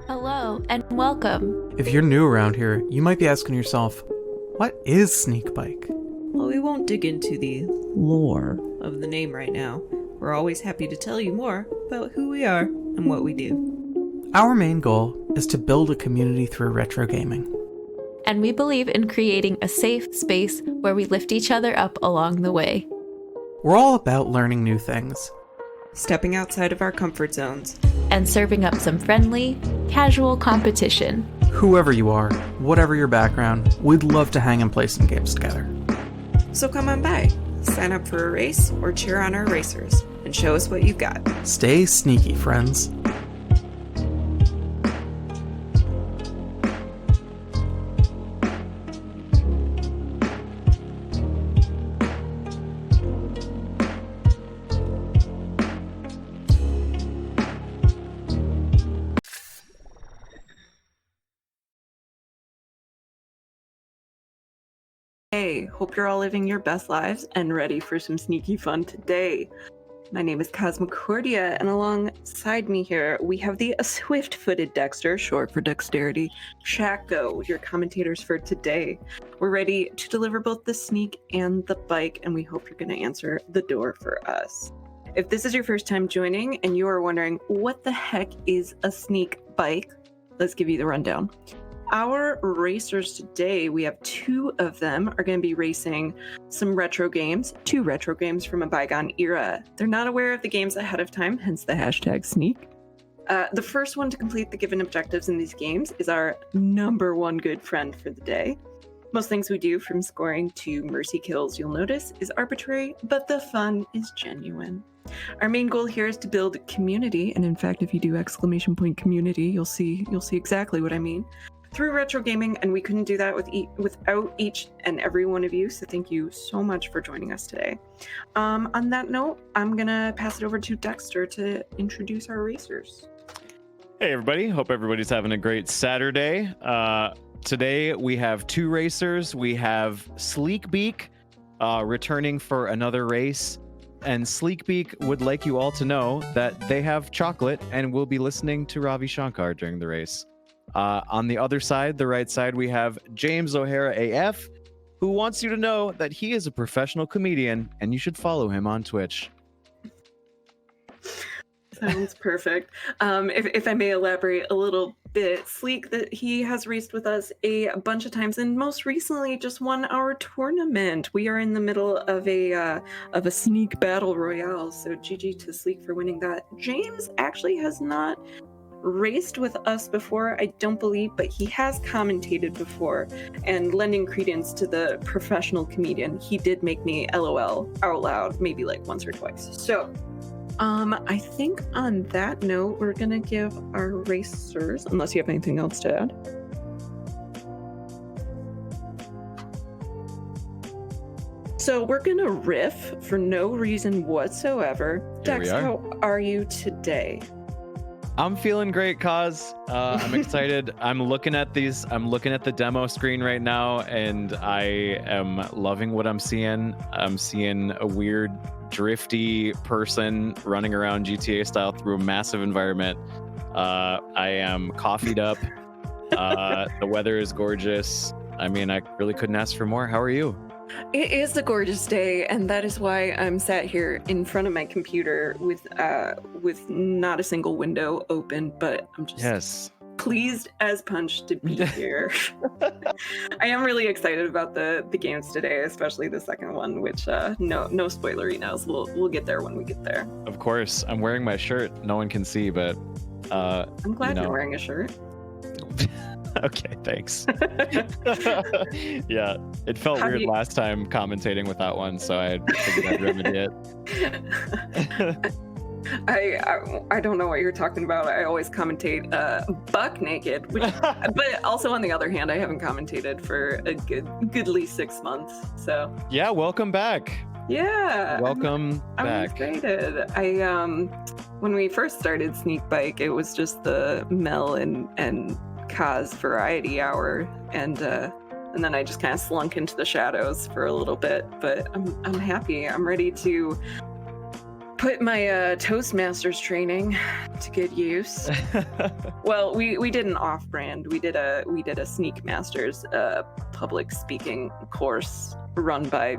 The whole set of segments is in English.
Hello and welcome. If you're new around here, you might be asking yourself, what is Sneakbike? Well, we won't dig into the lore of the name right now. We're always happy to tell you more about who we are and what we do. Our main goal is to build a community through retro gaming. And we believe in creating a safe space where we lift each other up along the way. We're all about learning new things. Stepping outside of our comfort zones. And serving up some friendly, casual competition. Whoever you are, whatever your background, we'd love to hang and play some games together. So come on by, sign up for a race or cheer on our racers, and show us what you've got. Stay sneaky, friends. Hey, hope you're all living your best lives and ready for some sneaky fun today. My name is Cosmocordia, and alongside me here, we have the swift-footed Dexter, short for dexterity, Chaco, your commentators for today. We're ready to deliver both the sneak and the bike, and we hope you're going to answer the door for us. If this is your first time joining and you are wondering, what the heck is a sneak bike? Let's give you the rundown. Our racers today, we have two of them, are going to be racing some retro games, two retro games from a bygone era. They're not aware of the games ahead of time, hence the hashtag sneak. The first one to complete the given objectives in these games is our number one good friend for the day. Most things we do, from scoring to mercy kills, you'll notice, is arbitrary, but the fun is genuine. Our main goal here is to build community, and in fact, if you do ! Community, you'll see exactly what I mean. Through retro gaming, and we couldn't do that without each and every one of you, so thank you so much for joining us today. On that note, I'm gonna pass it over to Dexter to introduce our racers. Hey everybody, hope everybody's having a great Saturday. Today we have two racers. We have Sneakbike returning for another race, and Sneakbike would like you all to know that they have chocolate and will be listening to Ravi Shankar during the race. On the other side, the right side, we have James O'Hara AF, who wants you to know that he is a professional comedian and you should follow him on Twitch. Sounds perfect. If I may elaborate a little bit, Sleek, that he has raced with us a bunch of times, and most recently just won our tournament. We are in the middle of a sneak battle royale, so GG to Sleek for winning that. James actually has not raced with us before, I don't believe, but he has commentated before, and lending credence to the professional comedian, he did make me LOL out loud maybe like once or twice. So I think on that note, we're gonna give our racers, unless you have anything else to add. So we're gonna riff for no reason whatsoever. Dex, how are you today? I'm feeling great, Cos. I'm excited. I'm looking at the demo screen right now, and I am loving what I'm seeing. I'm seeing a weird, drifty person running around GTA style through a massive environment. I am coffeeed up. The weather is gorgeous. I mean, I really couldn't ask for more. How are you? It is a gorgeous day, and that is why I'm sat here in front of my computer with not a single window open, but I'm just pleased as punch to be here. I am really excited about the games today, especially the second one, which no spoilery nows. We'll get there when we get there. Of course. I'm wearing my shirt. No one can see, but I'm glad you're wearing a shirt. Okay, thanks. Yeah, it felt weird last time commentating with that one, so I figured I'd remedy it. I don't know what you're talking about. I always commentate buck naked, but also on the other hand, I haven't commentated for a goodly 6 months. So yeah, welcome back. Yeah, welcome back. I'm excited. When we first started Sneakbike, it was just the Mel and Kaz variety hour, and then I just kind of slunk into the shadows for a little bit. But I'm happy. I'm ready to put my Toastmasters training to good use. Well, we did an off-brand. We did a Sneakmasters public speaking course run by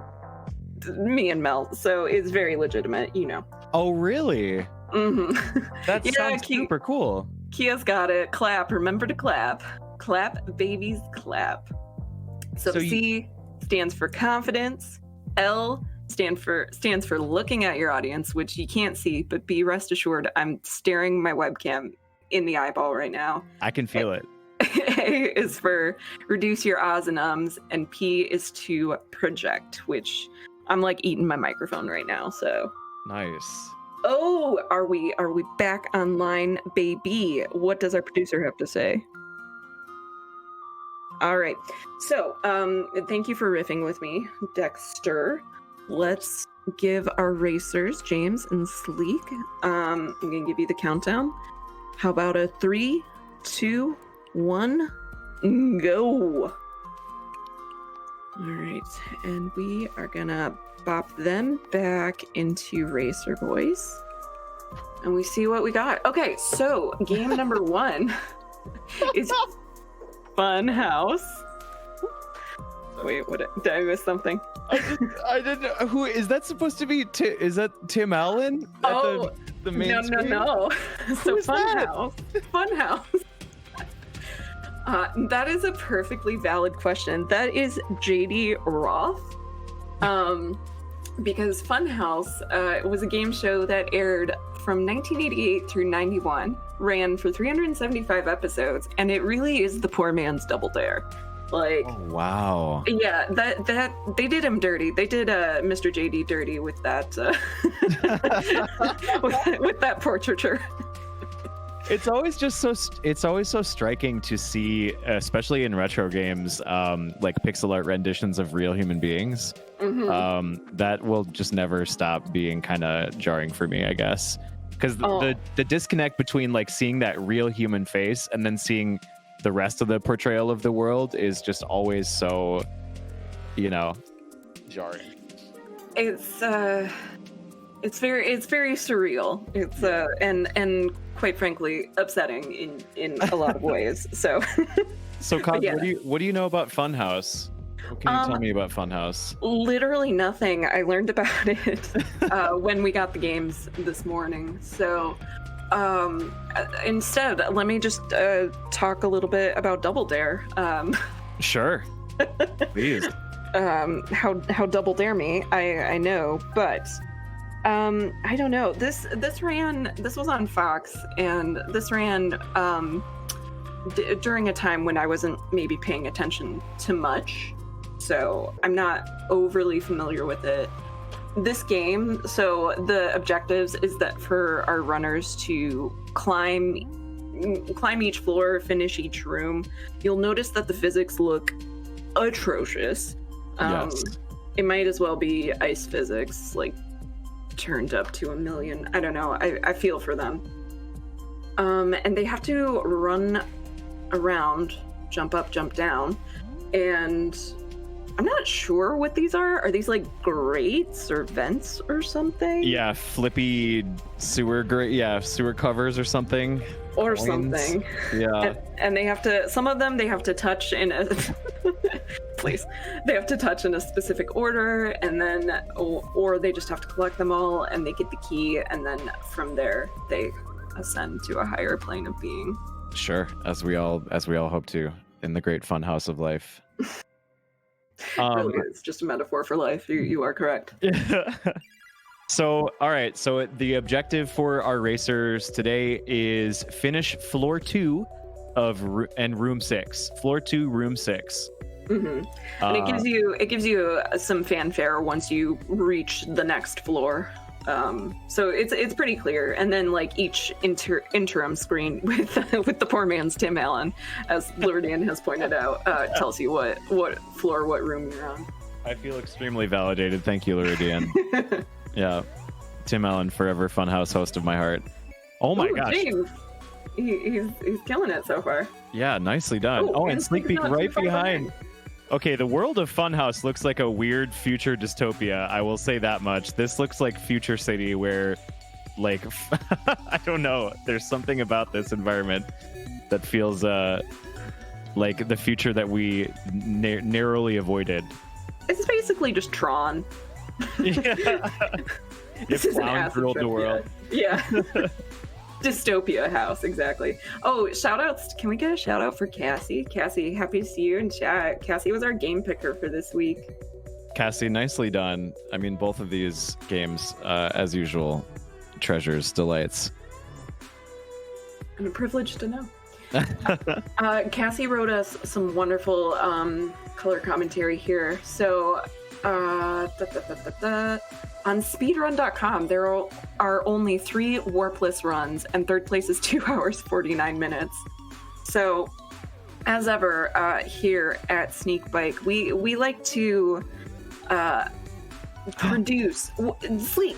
me and Mel, so it's very legitimate, you know. Oh, really? Mm-hmm. That sounds super cool. Kia's got it. Clap. Remember to clap. Clap, babies, clap. So C stands for confidence. L stands for looking at your audience, which you can't see, but be rest assured, I'm staring my webcam in the eyeball right now. I can feel it. A is for reduce your ahs and ums, and P is to project, which I'm like eating my microphone right now. So nice. Oh, are we back online, baby? What does our producer have to say? All right. So, thank you for riffing with me, Dexter. Let's give our racers, James and Sleek. I'm gonna give you the countdown. How about a 3, 2, 1, go? All right, and we are gonna bop them back into Racer Voice, and we see what we got. Okay, so game number 1 is Fun House. Wait, what? Did I miss something? I didn't know. Who is that supposed to be? Is that Tim Allen? Oh, the main screen? No. So Who's that? Fun House. That is a perfectly valid question. That is JD Roth. Because Funhouse was a game show that aired from 1988 through 91, ran for 375 episodes, and it really is the poor man's Double Dare. Like, oh, wow. Yeah, that they did him dirty. They did Mr. JD dirty with that with that portraiture. It's always so striking to see, especially in retro games, like pixel art renditions of real human beings. Mm-hmm. That will just never stop being kind of jarring for me, I guess, because the disconnect between like seeing that real human face and then seeing the rest of the portrayal of the world is just always so, jarring. It's very surreal. It's and quite frankly upsetting in a lot of ways. So Cos, yeah. what do you know about Funhouse? What can you tell me about Funhouse? Literally nothing. I learned about it when we got the games this morning. So instead, let me just talk a little bit about Double Dare. Sure. Please. How Double Dare me, I know, but I don't know. This was on Fox, and this ran during a time when I wasn't maybe paying attention to much, so I'm not overly familiar with it. This game, so the objectives is that for our runners to climb each floor, finish each room. You'll notice that the physics look atrocious. Yes. It might as well be ice physics, like turned up to 1,000,000. I don't know. I feel for them. And they have to run around, jump up, jump down, and I'm not sure what these are. Are these like grates or vents or something? Yeah, flippy sewer sewer covers or something. Or Coins. Something. Yeah. And they have to, some of them they have to touch in a, please, they have to touch in a specific order, and then, or they just have to collect them all and they get the key, and then from there they ascend to a higher plane of being. Sure, as we all hope to in the great fun house of life. Really, it's just a metaphor for life. You are correct. So, all right. So the objective for our racers today is finish floor 2 and room 6. Floor 2, room 6. Mm-hmm. And it gives you some fanfare once you reach the next floor. So it's pretty clear. And then like each interim screen with the poor man's Tim Allen, as Luridian has pointed out, tells you what floor, what room you're on. I feel extremely validated. Thank you, Luridian. Yeah, Tim Allen, forever funhouse host of my heart. Oh my gosh, James. He's killing it so far. Yeah, nicely done. Oh, and Sneakbike right behind. Okay, the world of Funhouse looks like a weird future dystopia. I will say that much. This looks like Future City, where like I don't know. There's something about this environment that feels like the future that we narrowly avoided. It's basically just Tron. Yeah. This is an acid ruled trip, the world. Yeah. Dystopia house, exactly. Oh, shout outs. Can we get a shout out for Cassie? Cassie, happy to see you in chat. Cassie was our game picker for this week. Cassie, nicely done. I mean, both of these games, as usual, treasures, delights. And a privilege to know. Cassie wrote us some wonderful color commentary here. So, on speedrun.com, there are only 3 warpless runs, and third place is 2 hours 49 minutes. So, as ever, here at Sneakbike, we like to produce sleek.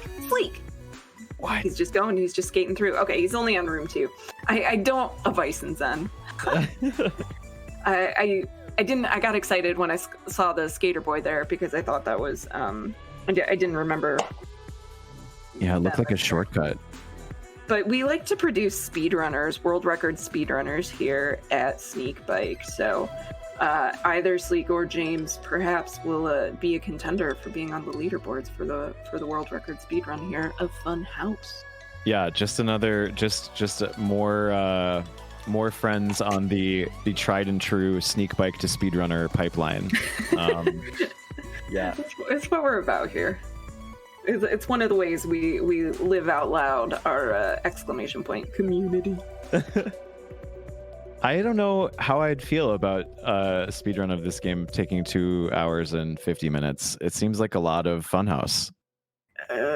What? He's just skating through. Okay, he's only on room 2. I don't a Bison Zen. I got excited when I saw the skater boy there because I thought that was I didn't remember. Yeah, it looked like a shortcut. But we like to produce speedrunners, world record speedrunners here at Sneakbike. So either Sleek or James perhaps will be a contender for being on the leaderboards for the world record speedrun here of Fun House. Yeah, just more friends on the tried and true Sneakbike to speedrunner pipeline. Yeah, it's what we're about here. It's one of the ways we live out loud our exclamation point community. I don't know how I'd feel about a speedrun of this game taking 2 hours and 50 minutes. It seems like a lot of Funhouse.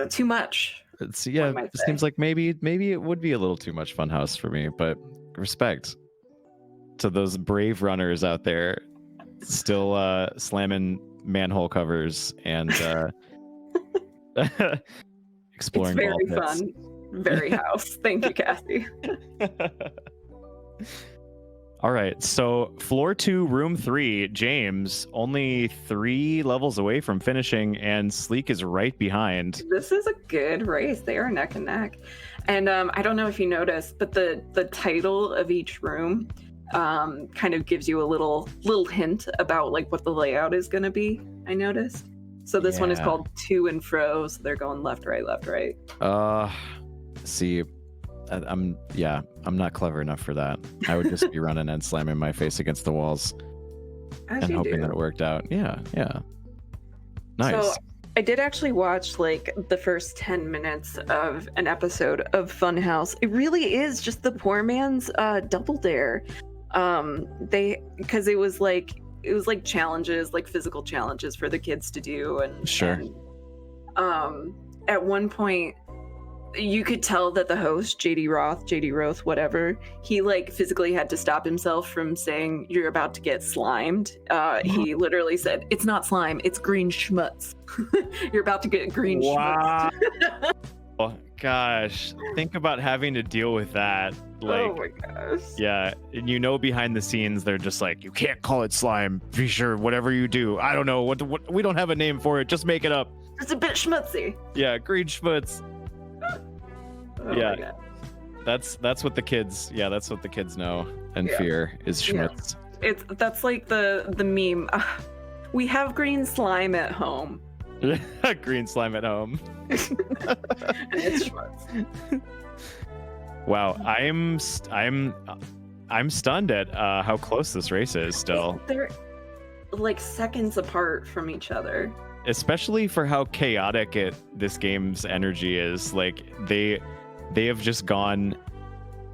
Too much. It seems like maybe it would be a little too much Funhouse for me, but respect to those brave runners out there still tramming manhole covers and exploring. It's very fun. Very house. Thank you, Cassie. All right, so floor 2, room 3, James, only 3 levels away from finishing, and Sleek is right behind. This is a good race. They are neck and neck. And I don't know if you noticed, but the title of each room kind of gives you a little hint about like what the layout is going to be, I noticed. So this one is called To and Fro, so they're going left, right, left, right. See, I'm not clever enough for that. I would just be running and slamming my face against the walls and hoping that it worked out. Yeah. Nice. So I did actually watch like the first 10 minutes of an episode of Funhouse. It really is just the poor man's Double Dare. Because it was like challenges, like physical challenges for the kids to do, and sure. And, at one point, you could tell that the host, JD Roth, whatever, he like physically had to stop himself from saying, "You're about to get slimed." He literally said, "It's not slime, it's green schmutz." You're about to get green schmutz. Oh, gosh, think about having to deal with that. Like, oh my gosh. Yeah, and behind the scenes, they're just like, "You can't call it slime. Be sure, whatever you do, I don't know what we don't have a name for it. Just make it up." It's a bit schmutzy. Yeah, green schmutz. Oh yeah, that's what the kids. Yeah, that's what the kids know and fear is schmutz. Yeah. That's like the meme. We have green slime at home. Green slime at home. It's schmutz. Wow, I'm stunned at how close this race is. Still, they're like seconds apart from each other. Especially for how chaotic this game's energy is. Like they have just gone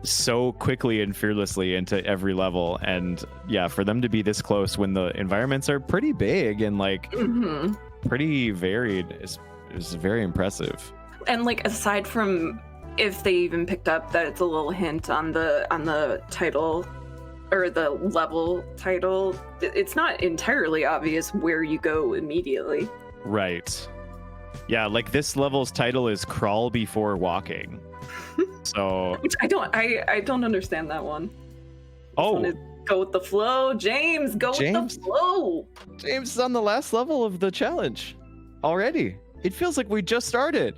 so quickly and fearlessly into every level, and for them to be this close when the environments are pretty big and like pretty varied is very impressive. And like aside from if they even picked up that it's a little hint on the title or the level title, it's not entirely obvious where you go immediately. Right. Yeah, like this level's title is Crawl Before Walking. So which I don't understand that one. Go with the flow, James. With the flow. James is on the last level of the challenge already. It feels like we just started.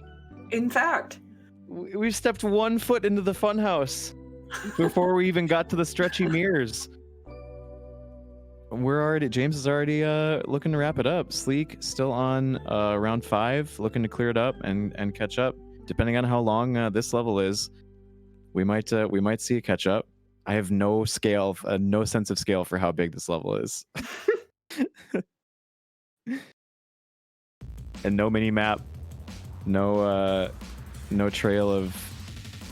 In fact, We stepped 1 foot into the funhouse before we even got to the stretchy mirrors. James is already looking to wrap it up. Sleek still on round 5, looking to clear it up and catch up. Depending on how long this level is, we might see a catch up. I have no sense of scale for how big this level is. And no mini map, no trail of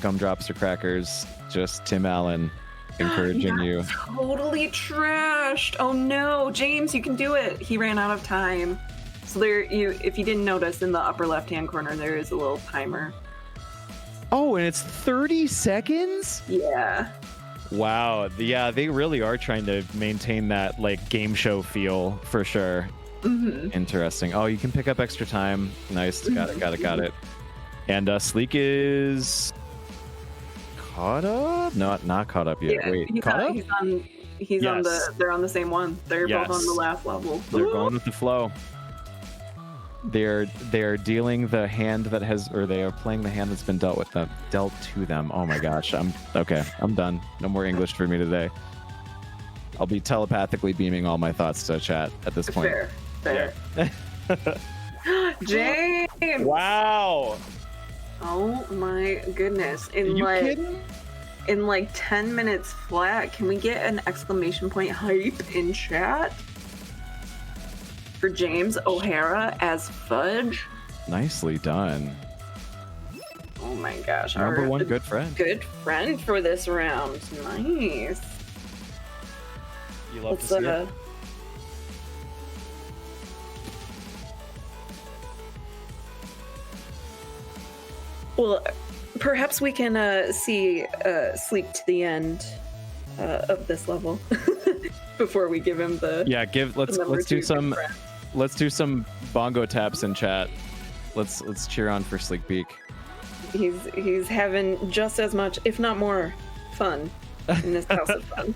gumdrops or crackers, just Tim Allen encouraging you. Totally trashed. Oh no, James, you can do it. He ran out of time. So if you didn't notice, in the upper left-hand corner, there is a little timer. Oh, and it's 30 seconds? Yeah. Wow. Yeah, they really are trying to maintain that like game show feel for sure. Mm-hmm. Interesting. Oh, you can pick up extra time. Nice. Got it. And Sleek is caught up? No, not caught up yet. Yeah, Wait, caught up? They're on the same one. They're both on the last level. They're going with the flow. They're dealing the hand that has, or they are playing the hand that's been dealt to them. Oh my gosh. I'm done. No more English for me today. I'll be telepathically beaming all my thoughts to chat at this point. Fair. James! Wow! Oh my goodness. Kidding? In like 10 minutes flat, can we get an exclamation point hype in chat? For James O'Hara as Fudge? Nicely done. Oh my gosh. Number one good friend. Good friend for this round. Nice. You love to see it? Well, perhaps we can see Sleek to the end of this level before we give him the let's do some bongo taps in chat. Let's cheer on for Sleek Beak. He's having just as much, if not more, fun in this house of fun.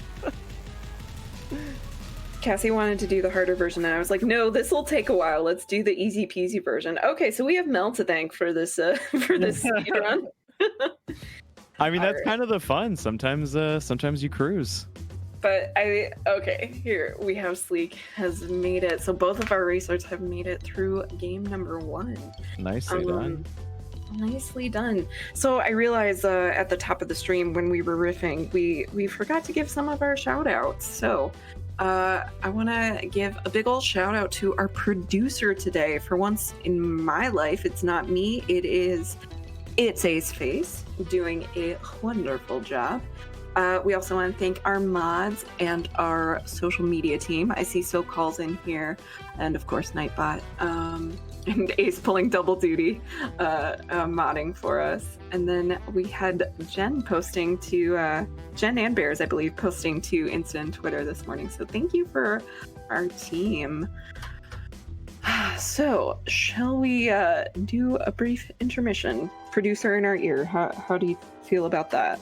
Cassie wanted to do the harder version, and I was like, no, this will take a while. Let's do the easy peasy version. Okay, so we have Mel to thank for this speed run. I mean, that's kind of the fun. Sometimes you cruise. But here we have Sleek has made it. So both of our racers have made it through game number 1. Nicely done. Nicely done. So I realized at the top of the stream when we were riffing, we forgot to give some of our shout outs. So I want to give a big old shout out to our producer today. For once in my life, it's not me. It's Ace Face doing a wonderful job. We also want to thank our mods and our social media team. I see So Calls in here, and of course Nightbot, and Ace pulling double duty, modding for us. And then we had Jen posting to Jen and Bears, I believe, posting to Insta and Twitter this morning. So thank you for our team. So shall we do a brief intermission? Producer in our ear, how do you feel about that?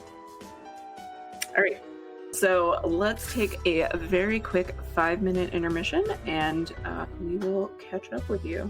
All right, so let's take a very quick 5-minute intermission, and we will catch up with you.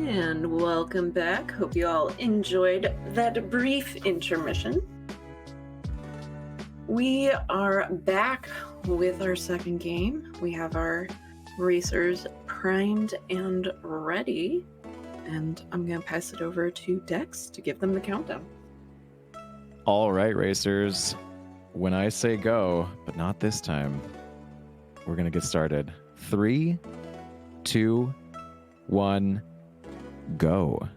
And welcome back. Hope you all enjoyed that brief intermission. We are back with our second game. We have our racers primed and ready. And I'm going to pass it over to Dex to give them the countdown. All right, racers. When I say go, but not this time, we're going to get started. 3, 2, 1, go.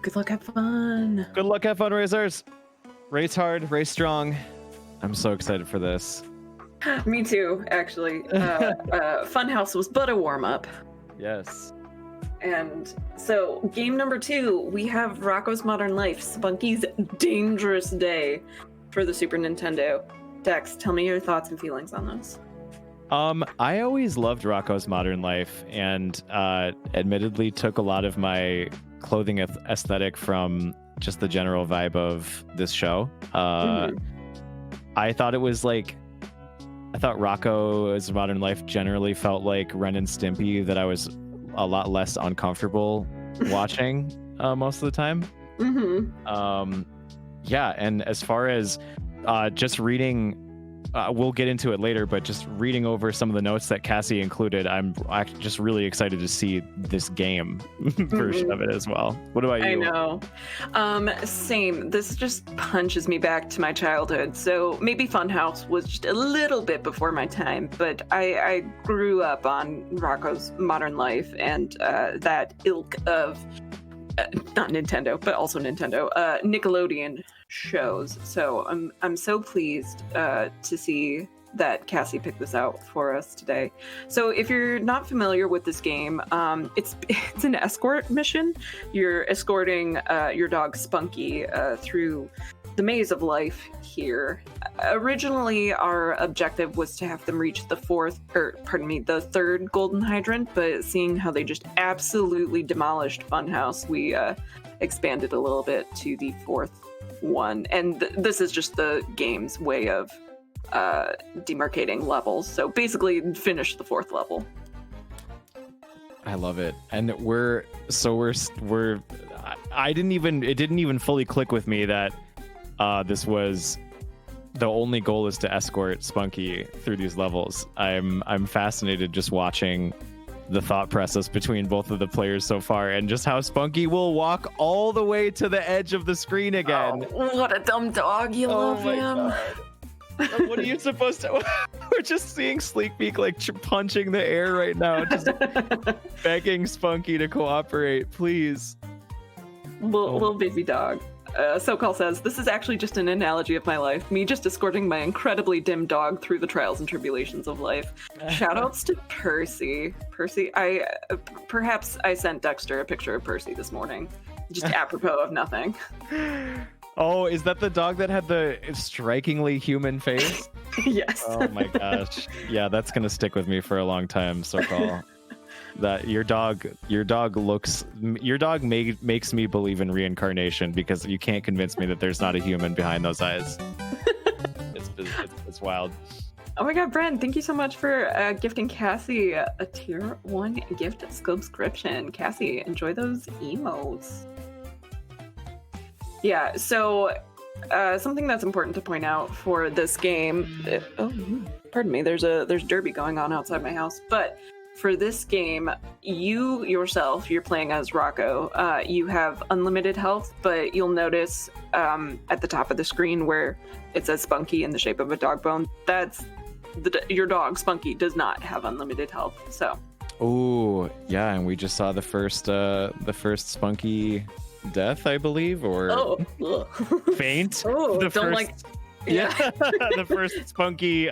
Good luck, have fun. Good luck, have fun, racers. Race hard, race strong. I'm so excited for this. Me too, actually. Funhouse was but a warm-up. Yes. And so, game number 2, we have Rocko's Modern Life, Spunky's Dangerous Day for the Super Nintendo. Dex, tell me your thoughts and feelings on this. I always loved Rocko's Modern Life, and admittedly took a lot of my clothing aesthetic from just the general vibe of this show. I thought it was like, I thought Rocko's Modern Life generally felt like Ren and Stimpy that I was a lot less uncomfortable watching most of the time. Yeah, and as far as just reading, we'll get into it later, but just reading over some of the notes that Cassie included, I'm just really excited to see this game version of it as well. What about you? I know. Same. This just punches me back to my childhood. So maybe Funhouse was just a little bit before my time, but I grew up on Rocko's Modern Life and that ilk of not Nintendo, but also Nintendo, Nickelodeon shows. So I'm so pleased to see that Cassie picked this out for us today. So if you're not familiar with this game, it's an escort mission. You're escorting your dog Spunky through the maze of life here. Originally, our objective was to have them reach the third golden hydrant, but seeing how they just absolutely demolished Funhouse, we expanded a little bit to the fourth one. And this is just the game's way of demarcating levels. So basically, finish the fourth level. I love it. And it didn't even fully click with me that this was the only goal is to escort Spunky through these levels. I'm fascinated just watching the thought process between both of the players so far, and just how Spunky will walk all the way to the edge of the screen again. Oh, what a dumb dog! You love him. What are you supposed to? We're just seeing Sneakbike like punching the air right now, just begging Spunky to cooperate, please. Little baby dog. SoCal says, this is actually just an analogy of my life. Me just escorting my incredibly dim dog through the trials and tribulations of life. Shoutouts to Percy. Perhaps I sent Dexter a picture of Percy this morning. Just apropos of nothing. Oh, is that the dog that had the strikingly human face? Yes. Oh my gosh. Yeah, that's going to stick with me for a long time, SoCal. That your dog makes me believe in reincarnation, because you can't convince me that there's not a human behind those eyes. It's wild. Oh my god, Bren, thank you so much for gifting Cassie a tier 1 gift subscription. Cassie, enjoy those emotes. Yeah, so something that's important to point out for this game, pardon me, there's derby going on outside my house, but for this game, you yourself, you're playing as Rocko. You have unlimited health, but you'll notice at the top of the screen where it says Spunky in the shape of a dog bone, that's your dog, Spunky, does not have unlimited health. So. Oh, yeah, and we just saw the first Spunky death, I believe, or faint. Oh, the don't first, the first Spunky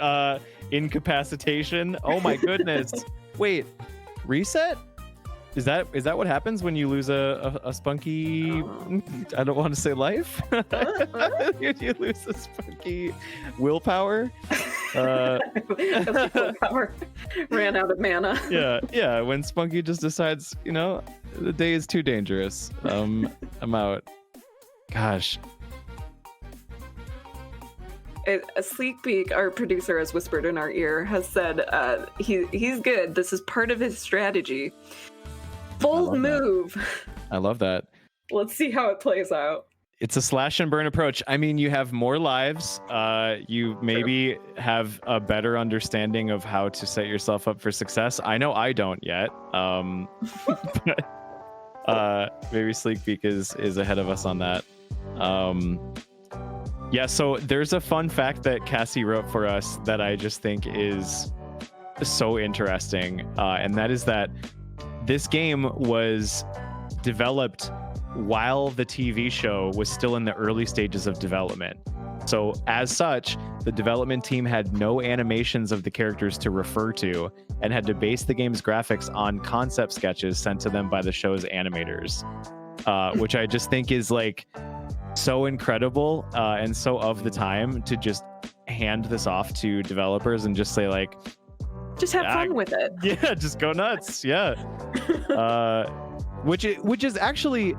incapacitation. Oh my goodness. Wait, reset? Is that what happens when you lose a Spunky? I don't want to say life. You lose a Spunky willpower. Willpower ran out of mana. Yeah. When Spunky just decides, the day is too dangerous. I'm out. Gosh. A Sneakbike, our producer, has whispered in our ear, has said he's good. This is part of his strategy. Bold love that. move. I love that. Let's see how it plays out. It's a slash and burn approach. I mean, you have more lives. You maybe have a better understanding of how to set yourself up for success. I know I don't yet. But maybe Sneakbike is ahead of us on that. Yeah, so there's a fun fact that Cassie wrote for us that I just think is so interesting. And that is that this game was developed while the TV show was still in the early stages of development. So as such, the development team had no animations of the characters to refer to and had to base the game's graphics on concept sketches sent to them by the show's animators, which I just think is like so incredible and so of the time to just hand this off to developers and just say like, just have fun with it. Yeah, just go nuts. Yeah. Which is actually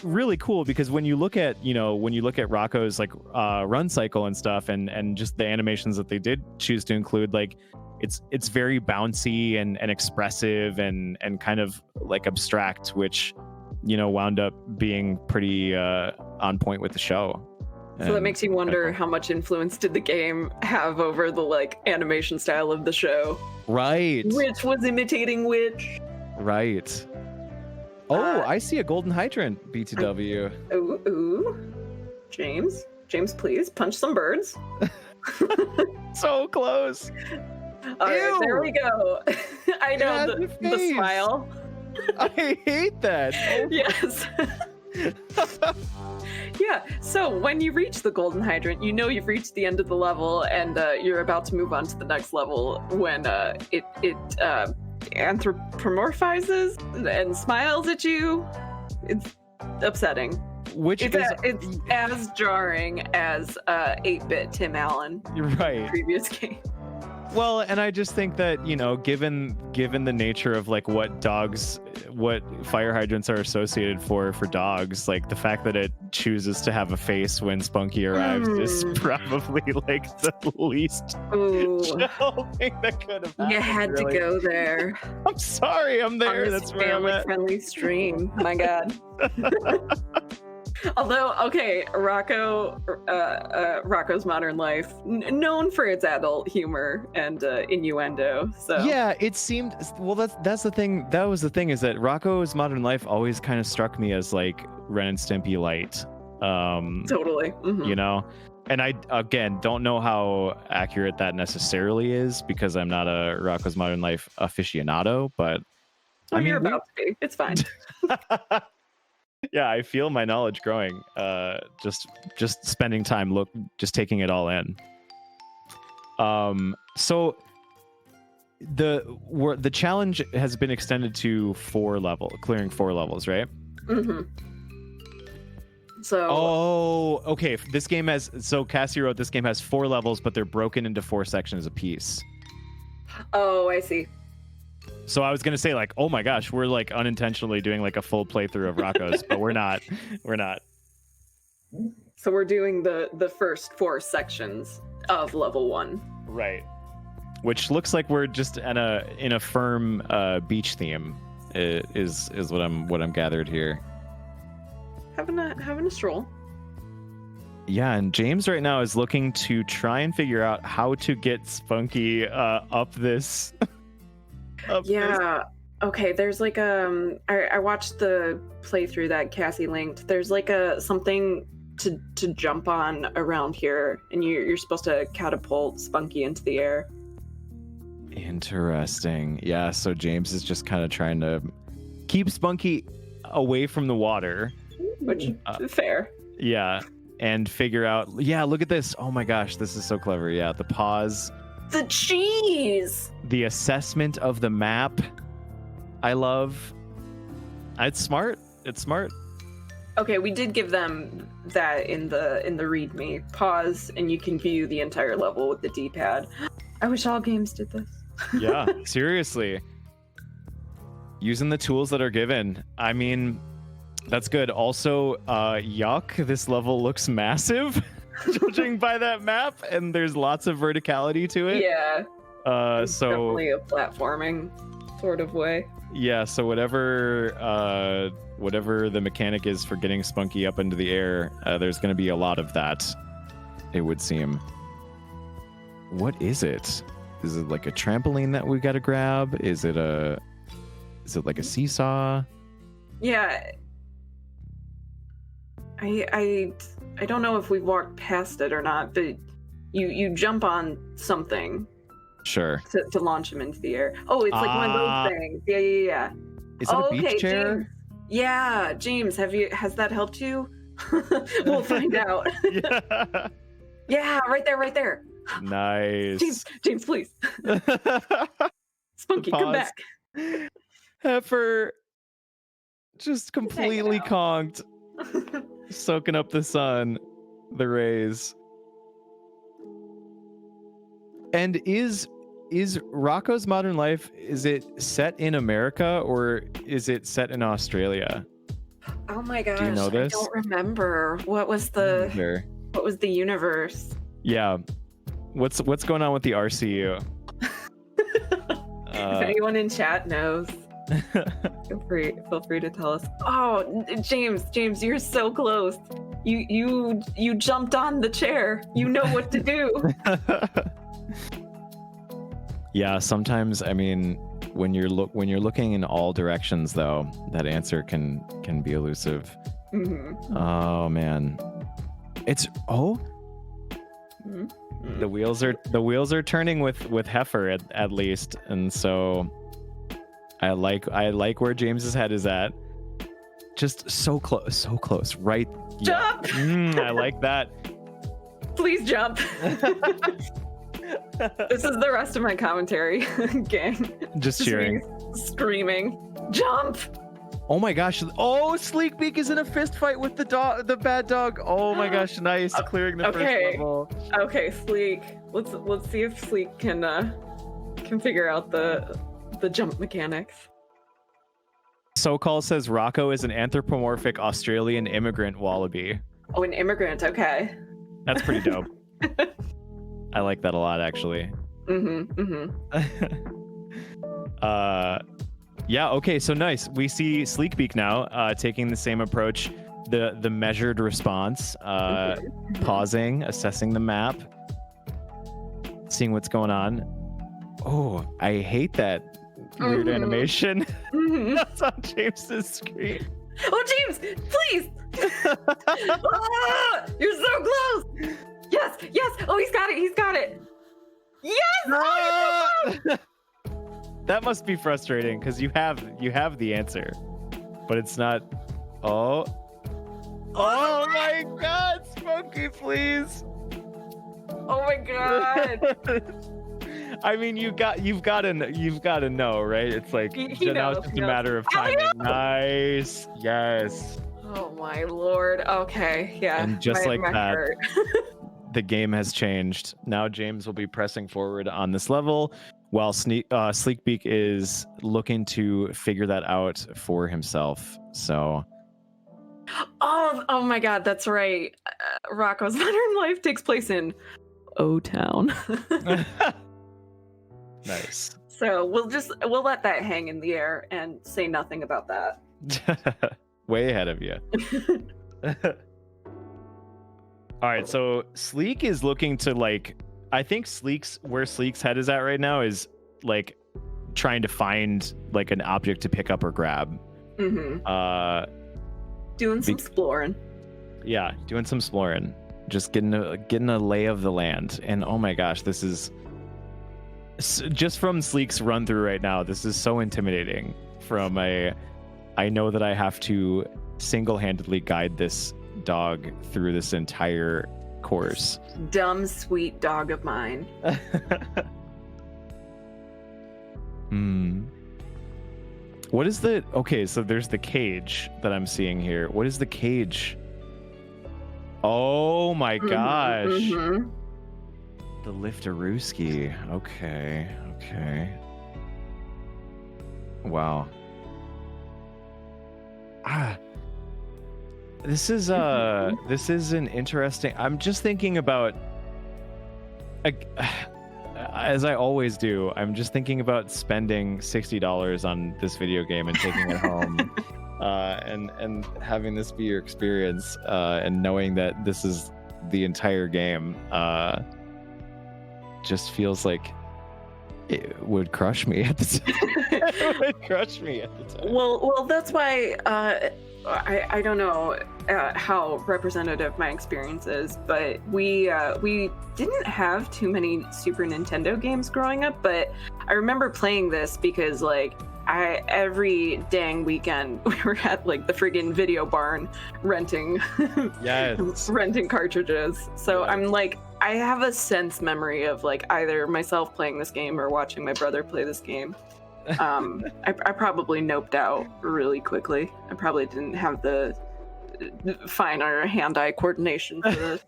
really cool, because when you look at Rocko's like run cycle and stuff and just the animations that they did choose to include, like it's very bouncy and expressive and kind of like abstract, which wound up being pretty on point with the show. So that makes you wonder how much influence did the game have over the like animation style of the show? Right. Which was imitating which? Right. Oh, I see a golden hydrant, BTW. Ooh. James, please punch some birds. So close. All right, there we go. I know the smile. I hate that. Oh. Yes. Yeah, so when you reach the golden hydrant, you've reached the end of the level and you're about to move on to the next level when it anthropomorphizes and smiles at you. It's upsetting. It's as jarring as 8-bit Tim Allen. Right. In the previous game. Well, and I just think that, given the nature of like what fire hydrants are associated for dogs, like the fact that it chooses to have a face when Spunky arrives is probably like the least chill thing that could have happened. You had to go there. I'm sorry, I'm there. On That's where I'm at. Family-friendly stream. My God. Although, okay, Rocko's Modern Life, known for its adult humor and innuendo. So yeah, it seemed. Well, that's the thing. That was the thing, is that Rocko's Modern Life always kind of struck me as like Ren and Stimpy light. Totally. Mm-hmm. And I again don't know how accurate that necessarily is, because I'm not a Rocko's Modern Life aficionado. But you're about to be. It's fine. Yeah, I feel my knowledge growing. Just spending time just taking it all in. So the challenge has been extended to clearing 4 levels, right? Mm-hmm. So okay. Cassie wrote this game has 4 levels, but they're broken into 4 sections apiece. Oh, I see. So I was gonna say like, oh my gosh, we're like unintentionally doing like a full playthrough of Rocko's, but we're not. So we're doing the first 4 sections of level 1. Right. Which looks like we're just in a firm beach theme. Is what I'm gathered here. Having a stroll. Yeah, and James right now is looking to try and figure out how to get Spunky up this. Okay, there's like I watched the playthrough that Cassie linked. There's like something to jump on around here, and you're supposed to catapult Spunky into the air. Interesting. Yeah, so James is just kind of trying to keep Spunky away from the water, which fair. Yeah, and figure out. Yeah, look at this. Oh my gosh, this is so clever. Yeah, the pause. The cheese. The assessment of the map. I love. It's smart. Okay, we did give them that in the README. Pause, and you can view the entire level with the D-pad. I wish all games did this. Yeah, seriously. Using the tools that are given. I mean, that's good. Also, yuck, this level looks massive. Judging by that map, and there's lots of verticality to it. Yeah. So definitely a platforming. sort of way. Yeah, so whatever the mechanic is for getting Spunky up into the air, there's going to be a lot of that, it would seem. What is it? Is it like a trampoline that we got to grab? Is it like a seesaw? Yeah. I don't know if we walked past it or not, but you jump on something. Sure. To launch him into the air. Oh, it's like one of those things. Yeah. Is it a beach chair? James. Yeah, James, has that helped you? We'll find out. Yeah. Yeah, right there. Nice. James, please. Spunky, come Pause. back. Heifer just completely conked, soaking up the sun, the rays. And is Rocko's Modern Life, is it set in America or is it set in Australia? Oh my gosh, do you know this? I don't remember. What was the universe? Yeah. What's going on with the RCU? If anyone in chat knows, feel free to tell us. Oh, James, you're so close. You jumped on the chair. You know what to do. Yeah, sometimes, I mean, when you're looking in all directions, though, that answer can be elusive. Mm-hmm. Oh man, Mm-hmm. the wheels are turning with Heifer at least, and so I like where James's head is at. Just so close, right? Jump! Yeah. I like that. Please jump. This is the rest of my commentary, gang. Just cheering, screaming, jump! Oh my gosh! Oh, Sneakbike is in a fist fight with the bad dog. Oh my gosh! Nice, clearing the first level. Okay, Sleek. Let's see if Sleek can figure out the jump mechanics. SoCall says Rocko is an anthropomorphic Australian immigrant wallaby. Oh, an immigrant. Okay. That's pretty dope. I like that a lot, actually. Yeah, okay, so nice. We see Sneakbike now taking the same approach, the measured response, pausing, assessing the map, seeing what's going on. Oh, I hate that weird animation. That's on James's screen. Oh, James, please! Ah, you're so close! Yes! Oh, he's got it! Yes! Oh, you're so close! That must be frustrating because you have the answer, but it's not. Oh my God, Spunky, please! Oh my God! I mean, you've got to know, right? It's like now it's just a matter of timing. Nice, yes. Oh my Lord. Okay, yeah. And just like that, hurt. the game has changed. Now James will be pressing forward on this level, while Sneakbike is looking to figure that out for himself. So. Oh my God, that's right. Rocko's Modern Life takes place in O-Town. Nice. So we'll let that hang in the air and say nothing about that. Way ahead of you. All right, so Sleek is looking to I think where Sleek's head is at right now is trying to find an object to pick up or grab. Mm-hmm. Doing some exploring. Yeah, doing some exploring. Just getting a lay of the land. And oh my gosh, this is just from Sleek's run through right now. This is so intimidating. I know that I have to single-handedly guide this dog through this entire course. Dumb, sweet dog of mine. What is okay, so there's the cage that I'm seeing here. What is the cage? Oh my gosh. Mm-hmm. The Liftarooski. Okay. Wow. This is an interesting. I'm just thinking about as I always do, I'm just thinking about spending $60 on this video game and taking it home, and having this be your experience, and knowing that this is the entire game, just feels like it would crush me at the time. It would crush me at the time. Well, that's why I don't know how representative my experience is, but we didn't have too many Super Nintendo games growing up, but I remember playing this because like every dang weekend we were at like the friggin' video barn renting renting cartridges. So Yeah. I'm like, I have a sense memory of like either myself playing this game or watching my brother play this game. I probably noped out really quickly. I probably didn't have the finer hand-eye coordination for this.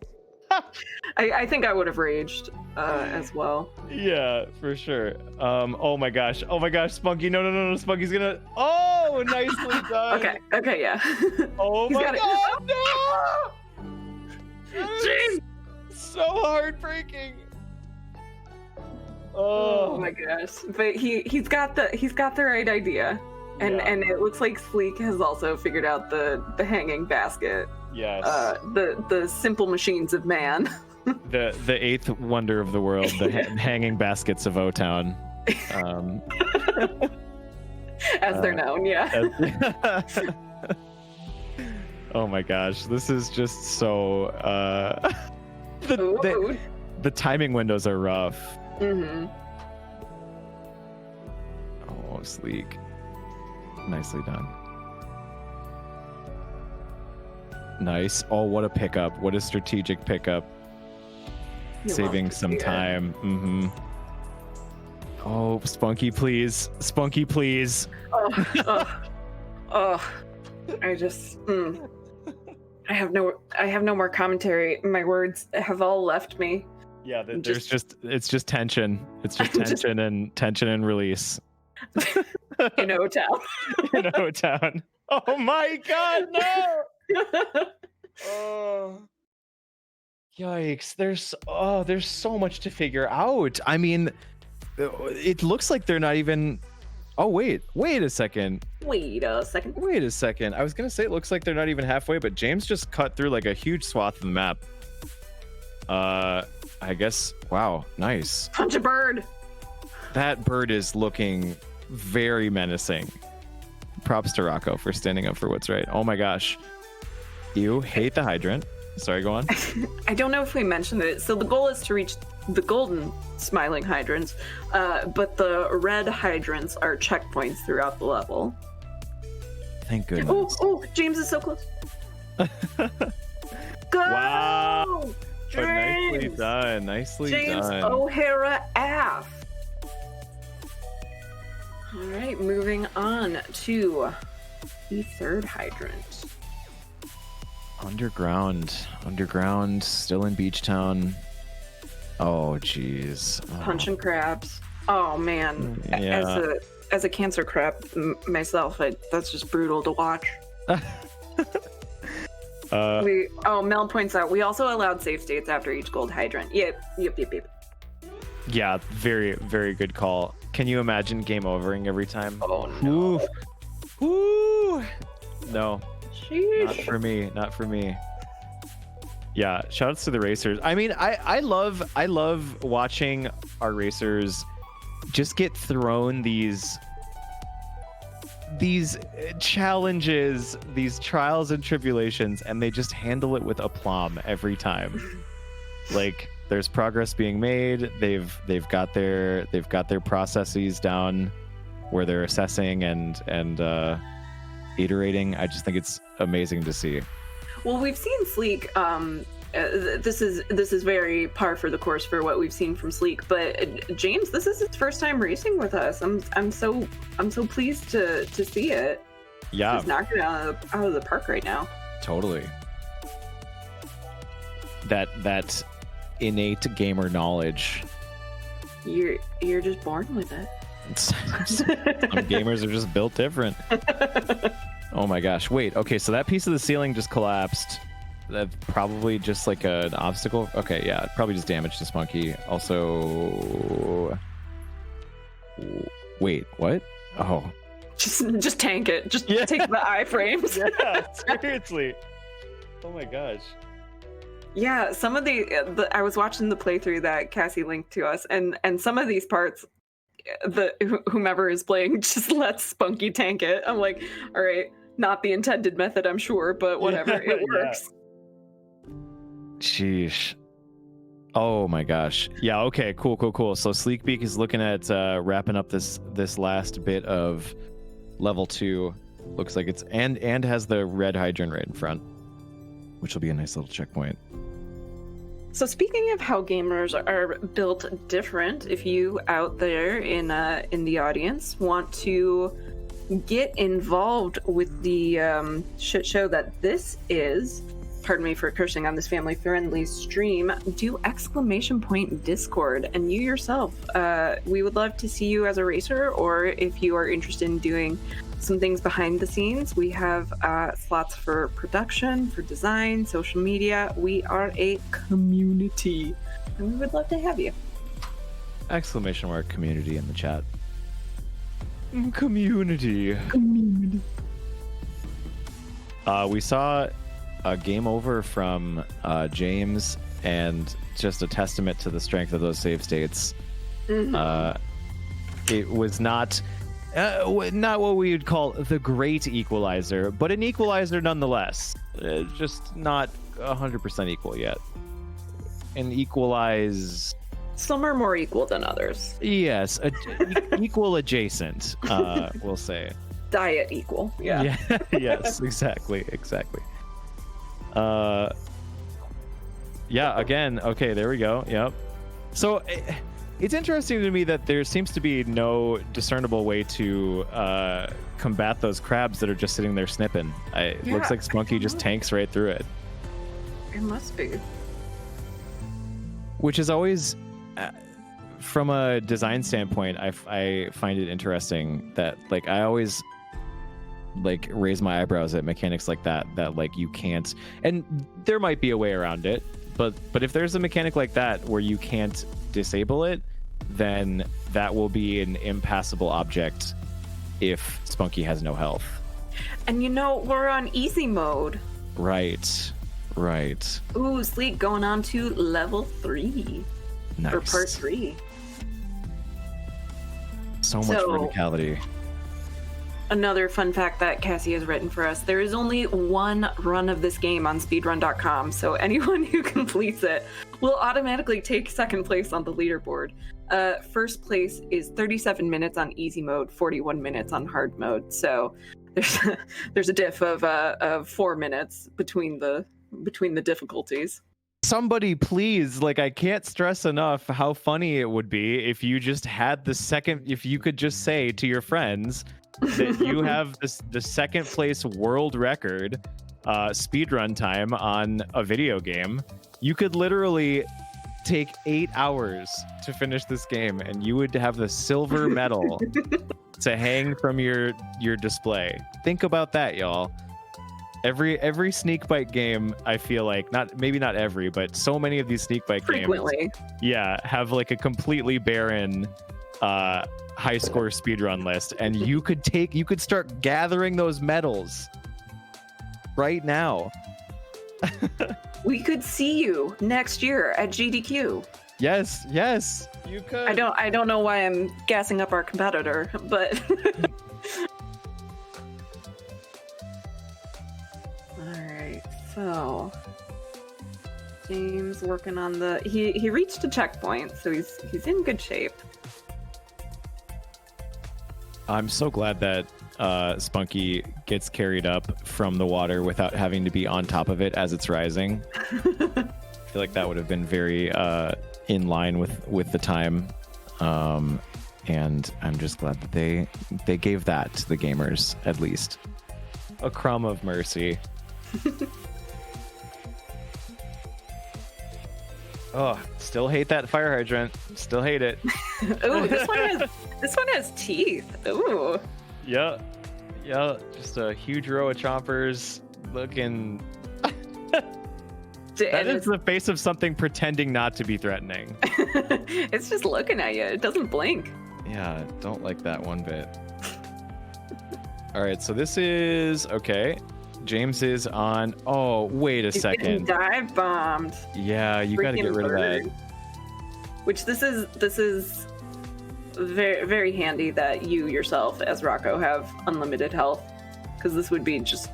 I think I would have raged as well. Yeah, for sure. Oh my gosh, Spunky, no, Spunky's gonna. Oh, nicely done. Okay, yeah. Oh He's my got it. god, no! Jeez! So heartbreaking. Oh my gosh! But he's got the right idea, and Yeah. and it looks like Sleek has also figured out the hanging basket. Yes. The simple machines of man. The eighth wonder of the world, the hanging baskets of O-Town. As they're known, yeah. Oh my gosh, this is just so. The timing windows are rough. Mm-hmm. Oh, Sleek. Nicely done. Nice. Oh, what a pickup. What a strategic pickup. Saving some time. Mm-hmm. Oh, Spunky, please. Spunky, please. Oh, I just. I have no more commentary. My words have all left me. Yeah, it's just tension. It's just tension and release. In O-Town. In O-Town. Oh my god, no! Oh. Yikes. There's so much to figure out. I mean, it looks like they're not even. Oh wait a second. Wait a second. I was gonna say it looks like they're not even halfway, but James just cut through like a huge swath of the map. I guess. Wow, nice. Punch a bird. That bird is looking very menacing. Props to Rocko for standing up for what's right. Oh my gosh. You hate the hydrant. Sorry, go on. I don't know if we mentioned it. So the goal is to reach the golden smiling hydrants, but the red hydrants are checkpoints throughout the level. Thank goodness. Oh, James is so close. Go! Wow. James! Nicely done. Nicely James done. O'Hara F. All right, moving on to the third hydrant. Underground, still in Beach Town. Oh, jeez. Oh. Punching crabs. Oh man, Yeah. as a cancer crab myself, that's just brutal to watch. Mel points out we also allowed save states after each gold hydrant. Yep. Yeah, very, very good call. Can you imagine game overing every time? Oh no. Ooh. No, Sheesh. not for me. Yeah, shoutouts to the racers. I mean, I love watching our racers just get thrown these challenges, these trials and tribulations, and they just handle it with aplomb every time. Like, there's progress being made. They've got their processes down where they're assessing and iterating. I just think it's amazing to see. Well, we've seen Sleek. This is very par for the course for what we've seen from Sleek. But James, this is his first time racing with us. I'm so pleased to see it. Yeah, He's knocking it out of the park right now. totally. That innate gamer knowledge. You're just born with it. Some gamers are just built different. Oh my gosh. Wait, okay, so that piece of the ceiling just collapsed. probably just like an obstacle. Okay, yeah, probably just damage to Spunky. Also, wait, what? Oh, Just tank it. Just Yeah. take the iframes. yeah, seriously. Oh my gosh. Yeah, some of the I was watching the playthrough that Cassie linked to us, and some of these parts, whomever is playing just lets Spunky tank it. I'm like, all right, not the intended method, I'm sure, but whatever, Yeah, it works. Sheesh. Oh my gosh. Yeah. Okay. Cool. So Sleekbeak is looking at wrapping up this last bit of level 2. Looks like it's and has the red hydrant right in front, which will be a nice little checkpoint. So speaking of how gamers are built different, if you out there in the audience want to get involved with the shit show that this is, pardon me for cursing on this family-friendly stream, do ! Discord, and you yourself. We would love to see you as a racer, or if you are interested in doing some things behind the scenes. We have slots for production, for design, social media. We are a community, and we would love to have you. ! Community in the chat. Community. We saw a game over from James, and just a testament to the strength of those save states. It was not what we would call the great equalizer, but an equalizer nonetheless. Just not 100% equal yet. An equalize. Some are more equal than others. Yes, equal adjacent. We'll say. Diet equal. Yeah. Yes. Exactly. Yeah. Again. Okay. There we go. Yep. So. It's interesting to me that there seems to be no discernible way to combat those crabs that are just sitting there snipping. It looks like Spunky just tanks right through it. It must be. Which is always, from a design standpoint, I find it interesting that, like, I always like raise my eyebrows at mechanics like that like you can't, and there might be a way around it, but if there's a mechanic like that where you can't disable it, then that will be an impassable object if Spunky has no health. And we're on easy mode. Right. Ooh, Sleek going on to level 3. Nice. Or part 3. So much verticality. Another fun fact that Cassie has written for us: there is only one run of this game on speedrun.com, so anyone who completes it will automatically take second place on the leaderboard. First place is 37 minutes on easy mode, 41 minutes on hard mode. So there's a diff of 4 minutes between the difficulties. Somebody please, like, I can't stress enough how funny it would be if you just had if you could just say to your friends that you have the second place world record speedrun time on a video game. You could literally take 8 hours to finish this game, and you would have the silver medal to hang from your display. Think about that, y'all. Every Sneakbike game, I feel like, maybe not every, but so many of these Sneakbike Frequently. games, have like a completely barren high score speedrun list, and you could start gathering those medals right now. We could see you next year at GDQ. Yes, you could. I don't know why I'm gassing up our competitor, but alright, so James working on he reached a checkpoint, so he's in good shape. I'm so glad that Spunky gets carried up from the water without having to be on top of it as it's rising. I feel like that would have been very in line with the time, and I'm just glad that they gave that to the gamers, at least a crumb of mercy. Oh, still hate that fire hydrant. Still hate it. Ooh, this one has teeth. Ooh. Yeah, just a huge row of chompers looking That is the face of something pretending not to be threatening. It's just looking at you. It doesn't blink. Yeah, don't like that one bit. All right, so this is okay. James is on. Oh, wait a He's getting second. dive bombed. Yeah, you got to get rid of that. Which this is very, very handy that you yourself as Rocko have unlimited health, because this would be just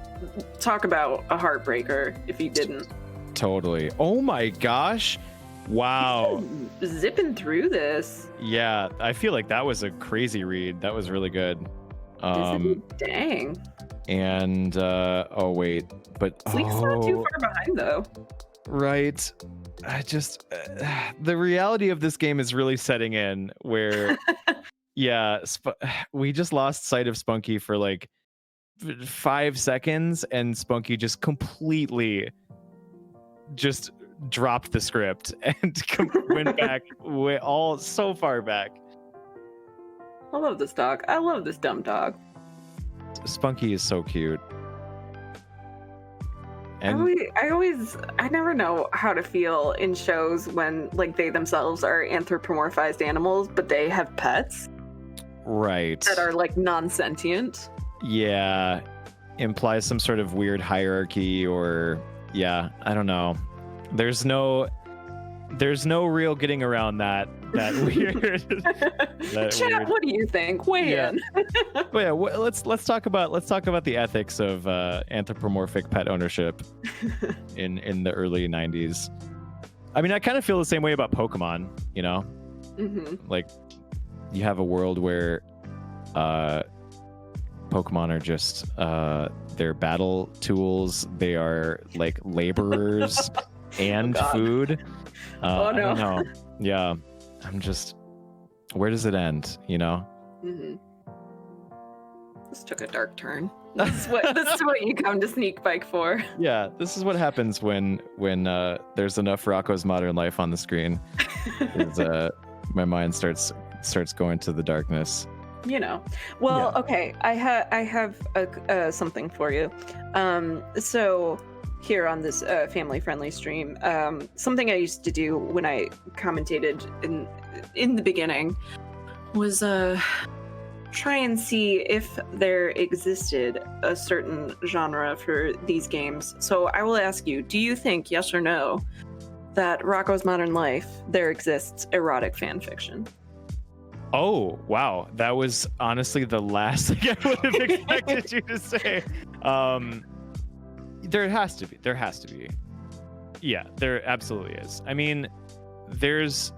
talk about a heartbreaker if you didn't. Totally. Oh my gosh. Wow. Zipping through this. Yeah, I feel like that was a crazy read. That was really good. Dang. And oh wait, but Sleek's not too far behind though. Right. I just the reality of this game is really setting in where yeah, we just lost sight of Spunky for like 5 seconds, and Spunky just completely just dropped the script and went back all so far back. I love this dog. I love this dumb dog. Spunky is so cute. And I never know how to feel in shows when like they themselves are anthropomorphized animals, but they have pets. Right. That are like non-sentient. Yeah. Implies some sort of weird hierarchy, or yeah, I don't know. There's no real getting around that weird. Chat, what do you think? Weigh in. But yeah, let's talk about the ethics of anthropomorphic pet ownership in the early 90s. I mean, I kind of feel the same way about Pokemon, you know? Mm-hmm. Like you have a world where Pokemon are just they're battle tools, they are like laborers and food. Oh no. I don't know. Yeah. I'm just, where does it end, you know? Mm-hmm. This took a dark turn. This is what you come to Sneakbike for. Yeah, this is what happens when there's enough Rocko's Modern Life on the screen. My mind starts going to the darkness. You know. Well, yeah. Okay. I have something for you. So here on this family-friendly stream, something I used to do when I commentated in the beginning was try and see if there existed a certain genre for these games. So I will ask you, do you think, yes or no, that Rocko's Modern Life, there exists erotic fan fiction? Oh, wow. That was honestly the last thing I would have expected you to say. There has to be. Yeah, there absolutely is. I mean, there's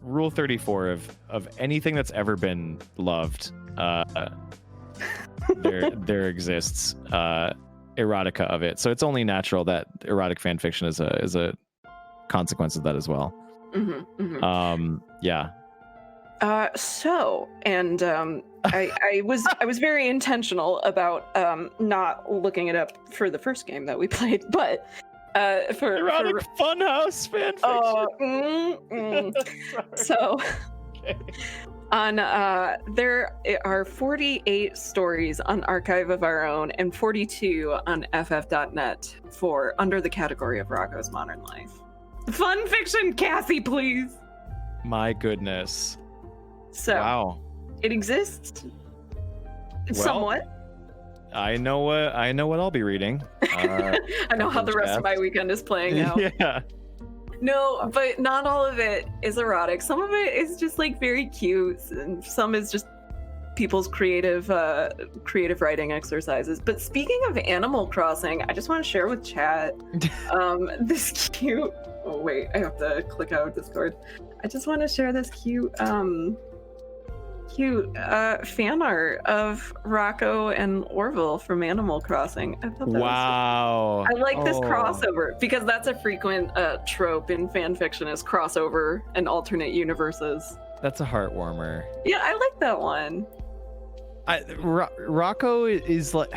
rule 34 of anything that's ever been loved. There exists erotica of it. So it's only natural that erotic fan fiction is a consequence of that as well. Mm-hmm, mm-hmm. Yeah. I was very intentional about not looking it up for the first game that we played, but for erotic funhouse fan fiction. So okay. On there are 48 stories on Archive of Our Own and 42 on FF.net for under the category of Rocko's Modern Life. Fun fiction, Cassie, please. My goodness. So wow. It exists. Somewhat. I know what I'll be reading. I know how the rest of my weekend is playing out. Yeah. No, but not all of it is erotic. Some of it is just like very cute, and some is just people's creative writing exercises. But speaking of Animal Crossing, I just want to share with chat this cute. Oh wait, I have to click out of Discord. I just want to share this cute fan art of Rocko and Orville from Animal Crossing. I thought that wow. I like this crossover because that's a frequent trope in fan fiction is crossover and alternate universes. That's a heart warmer. Yeah, I like that one. Rocko is like,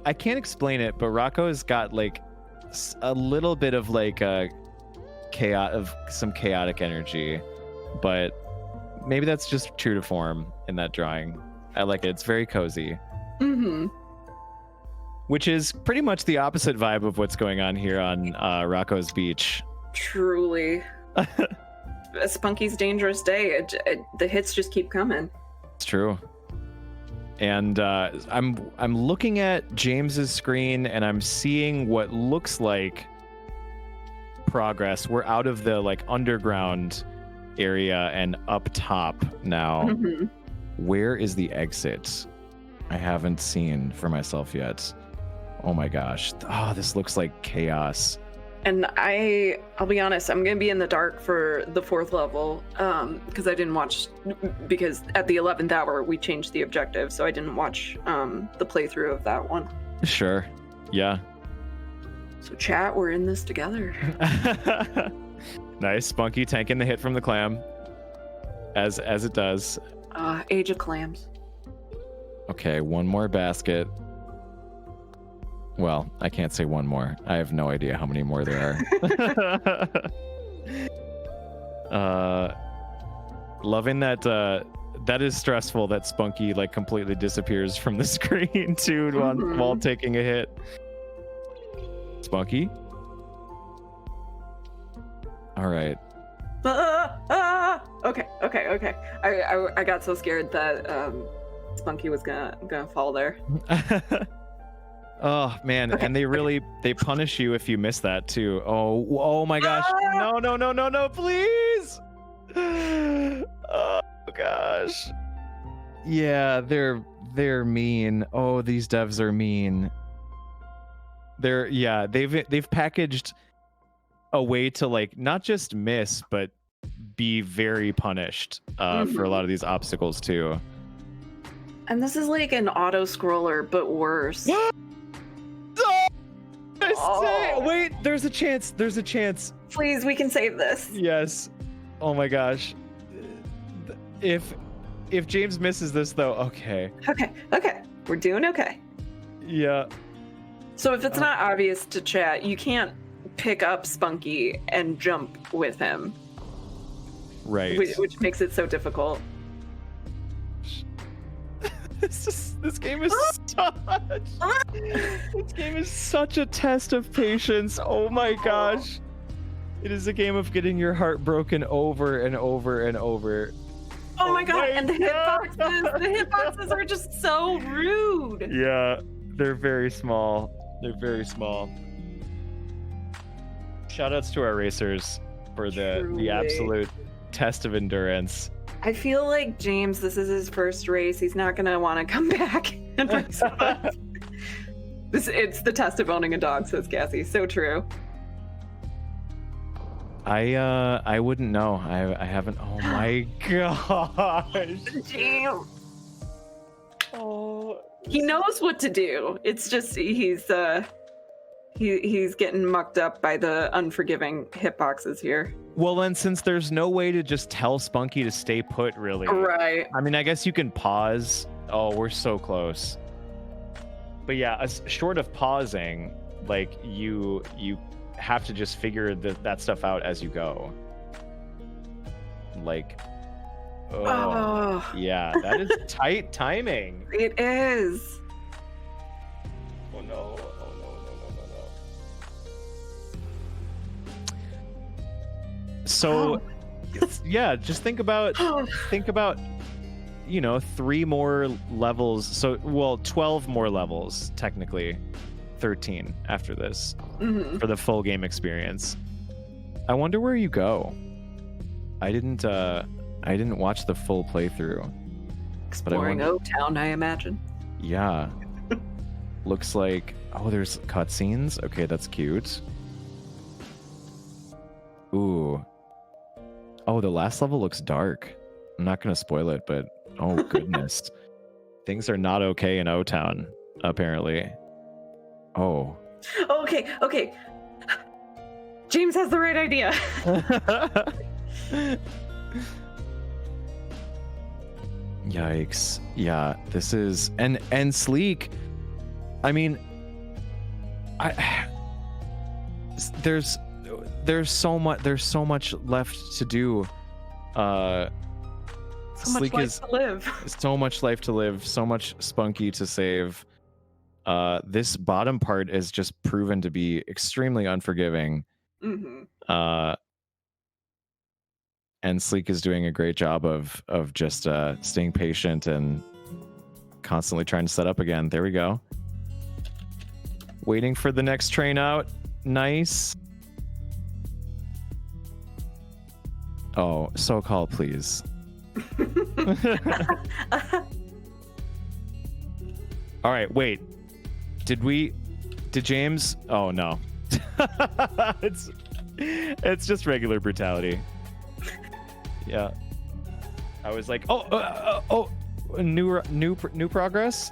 I can't explain it, but Rocko has got like a little bit of like some chaotic energy, but maybe that's just true to form in that drawing. I like it. It's very cozy. Mm-hmm. which is pretty much the opposite vibe of what's going on here on Rocko's beach. Truly. Spunky's dangerous day. The hits just keep coming. It's true. And I'm looking at James's screen and I'm seeing what looks like progress. We're out of the like underground area and up top now. Mm-hmm. Where is the exit? I haven't seen for myself yet. Oh my gosh. Oh, this looks like chaos. And I'll be honest, I'm gonna be in the dark for the 4th level, because I didn't watch, because at the 11th hour we changed the objective, so I didn't watch the playthrough of that one. Sure. Yeah. So chat, we're in this together. Nice. Spunky tanking the hit from the clam. As it does. Age of Clams. Okay, one more basket. Well, I can't say one more. I have no idea how many more there are. Loving that. That is stressful that Spunky like completely disappears from the screen too while taking a hit. Spunky. All right. Okay. I got so scared that Spunky was gonna fall there. Oh man, Okay, and they punish you if you miss that too. Oh my gosh. No, please. Oh gosh. Yeah, they're mean. Oh, these devs are mean. They've packaged a way to like not just miss but be very punished for a lot of these obstacles too. And this is like an auto scroller but worse. Wait, there's a chance. Please, we can save this. Yes. Oh my gosh. If James misses this though, okay. Okay. We're doing okay. Yeah. So if it's not obvious to chat, you can't pick up Spunky and jump with him. Right. Which makes it so difficult. This game is such a test of patience. Oh my gosh. It is a game of getting your heart broken over and over and over. Oh my god, and the hitboxes are just so rude. Yeah, they're very small. Shoutouts to our racers for the absolute test of endurance. I feel like James, this is his first race. He's not gonna want to come back and race us. It's the test of owning a dog, says Cassie. So true. I wouldn't know. I haven't. Oh my gosh. James. Oh. He knows what to do. It's just he's getting mucked up by the unforgiving hitboxes here. Well, then, since there's no way to just tell Spunky to stay put, really. Right. I mean, I guess you can pause. Oh, we're so close. But yeah, short of pausing, like you have to just figure that stuff out as you go. Like, yeah, that is tight timing. It is. Oh no. So, yeah, just think about, 3 more levels. So, well, 12 more levels, technically. 13 after this for the full game experience. I wonder where you go. I didn't watch the full playthrough. Exploring O-Town, I imagine. Yeah. Looks like, there's cutscenes. Okay, that's cute. Ooh. Oh, the last level looks dark. I'm not going to spoil it, but oh goodness. Things are not okay in O-Town, apparently. Oh. Okay. James has the right idea. Yikes. Yeah, this is and Sleek. I mean, there's so much left to do. So much life to live. So much life to live, so much Spunky to save. This bottom part is just proven to be extremely unforgiving. Mm-hmm. And Sleek is doing a great job of just staying patient and constantly trying to set up again. There we go. Waiting for the next train out. Nice. Oh, so-called, please. All right, wait. Did James? Oh no. It's just regular brutality. Yeah. I was like, new progress.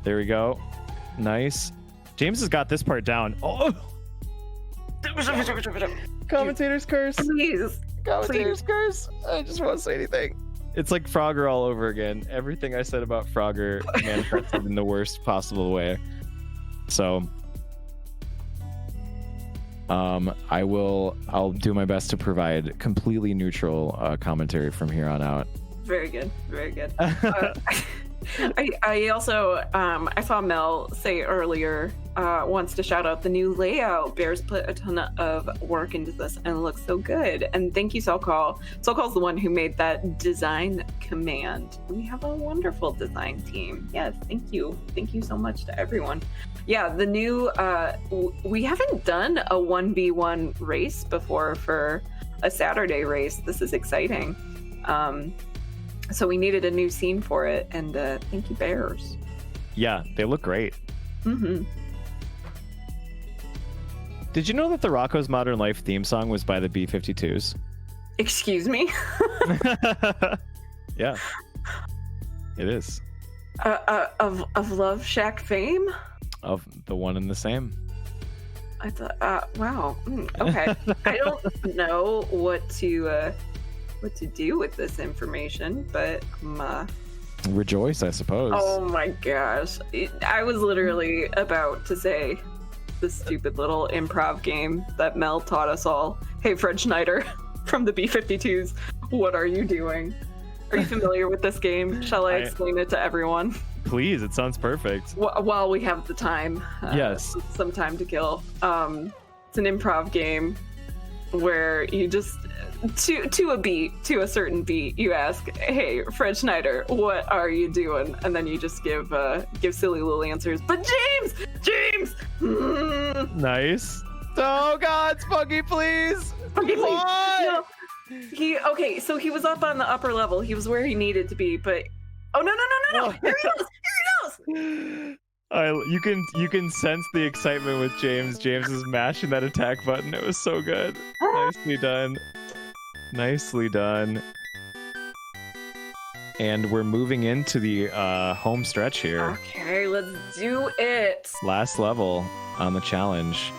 There we go. Nice. James has got this part down. Oh. Commentator's curse. Please. Commentator's curse. I just won't say anything. It's like Frogger all over again. Everything I said about Frogger manifested in the worst possible way. So, I'll do my best to provide completely neutral commentary from here on out. Very good. Very good. I also I saw Mel say earlier wants to shout out the new layout. Bears put a ton of work into this and it looks so good. And thank you, Soulcall. Soulcall's the one who made that design command. We have a wonderful design team. Yes, thank you. Thank you so much to everyone. Yeah, the new we haven't done a 1v1 race before for a Saturday race. This is exciting. So we needed a new scene for it, and thank you, Bears. Yeah, they look great. Mm-hmm. Did you know that the Rocko's Modern Life theme song was by the B-52s? Excuse me? Yeah, it is. Of Love Shack fame? Of the one and the same. I thought, wow. Okay. I don't know what to do with this information, but rejoice, I suppose. oh my gosh, I was literally about to say the stupid little improv game that Mel taught us all. Hey, Fred Schneider from the B-52s, what are you doing? Are you familiar with this game? Shall I explain it to everyone? Please, it sounds perfect. While we have the time. Yes. Some time to kill. It's an improv game where you just to a certain beat, you ask, "Hey, Fred Schneider, what are you doing?" And then you just give silly little answers. But James, Nice. Oh God, Spunky, please. Spunky, please. What? No. So he was up on the upper level. He was where he needed to be, but no! Here he goes! You can sense the excitement with James. James is mashing that attack button. It was so good. Nicely done. Nicely done. And we're moving into the home stretch here. Okay, let's do it. Last level on the challenge.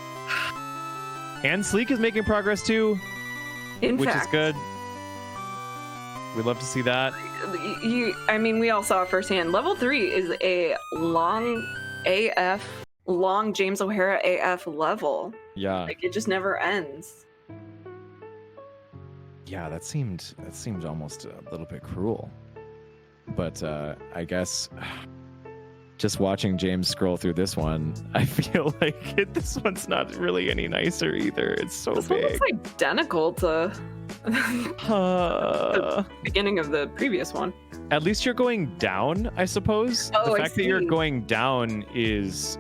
And Sleek is making progress too, which is good. We'd love to see that. We all saw it firsthand. Level 3 is a long James O'Hara AF level. Yeah. Like, it just never ends. Yeah, that seemed almost a little bit cruel. But I guess just watching James scroll through this one, I feel like this one's not really any nicer either. It's so this big. This one looks identical to the beginning of the previous one. At least you're going down, I suppose. Oh, the fact that you're going down is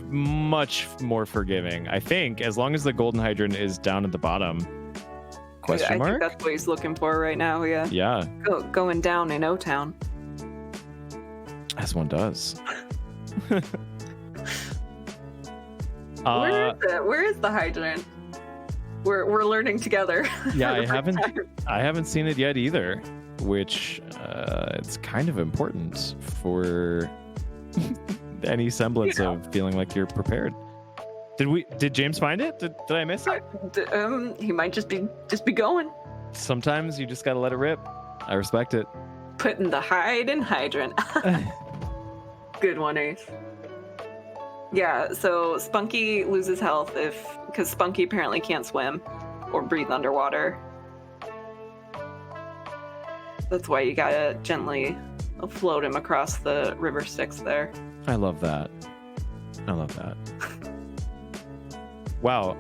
much more forgiving. I think, as long as the golden hydrant is down at the bottom. Question mark? I think that's what he's looking for right now, yeah. Yeah. Going down in O-Town. As one does. Where is the hydrant? We're learning together. Yeah, I haven't seen it yet either, which it's kind of important for any semblance of feeling like you're prepared. Did James find it? Did I miss it? He might just be going. Sometimes you just gotta let it rip. I respect it. Putting the hide in hydrant. Good one, Ace. Yeah, so Spunky loses health because Spunky apparently can't swim or breathe underwater. That's why you gotta gently float him across the river Styx there. I love that. I love that. Wow.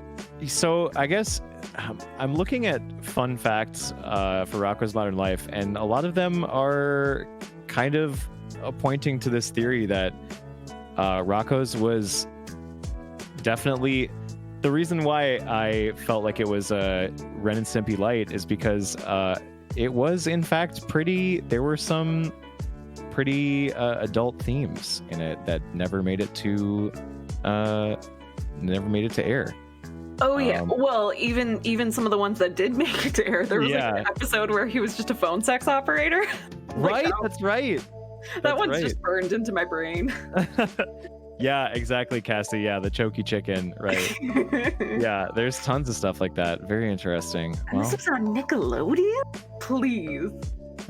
So I guess I'm looking at fun facts for Rocko's Modern Life, and a lot of them are kind of pointing to this theory that Rocko's was definitely the reason why I felt like it was a Ren and Stimpy Light is because it was in fact there were some pretty adult themes in it that never made it to air. Oh yeah. Well, even some of the ones that did make it to air, there was like an episode where he was just a phone sex operator. Right, that's right. That one's just burned into my brain. Yeah, exactly, Cassie. Yeah, the choky chicken, right. Yeah, there's tons of stuff like that. Very interesting. And this is on Nickelodeon? Please.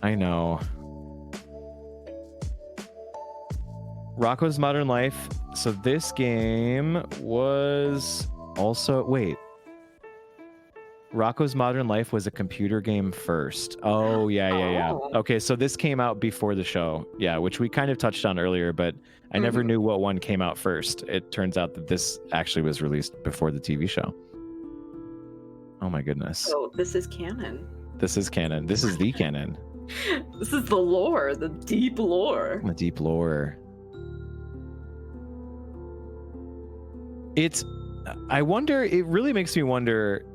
I know. Rocko's Modern Life. So this game was also... Wait. Rocko's Modern Life was a computer game first. Oh, yeah. Okay, so this came out before the show. Yeah, which we kind of touched on earlier, but I never knew what one came out first. It turns out that this actually was released before the TV show. Oh my goodness. Oh, this is canon. This is canon. This is the canon. This is the lore, the deep lore. The deep lore. I wonder, it really makes me wonder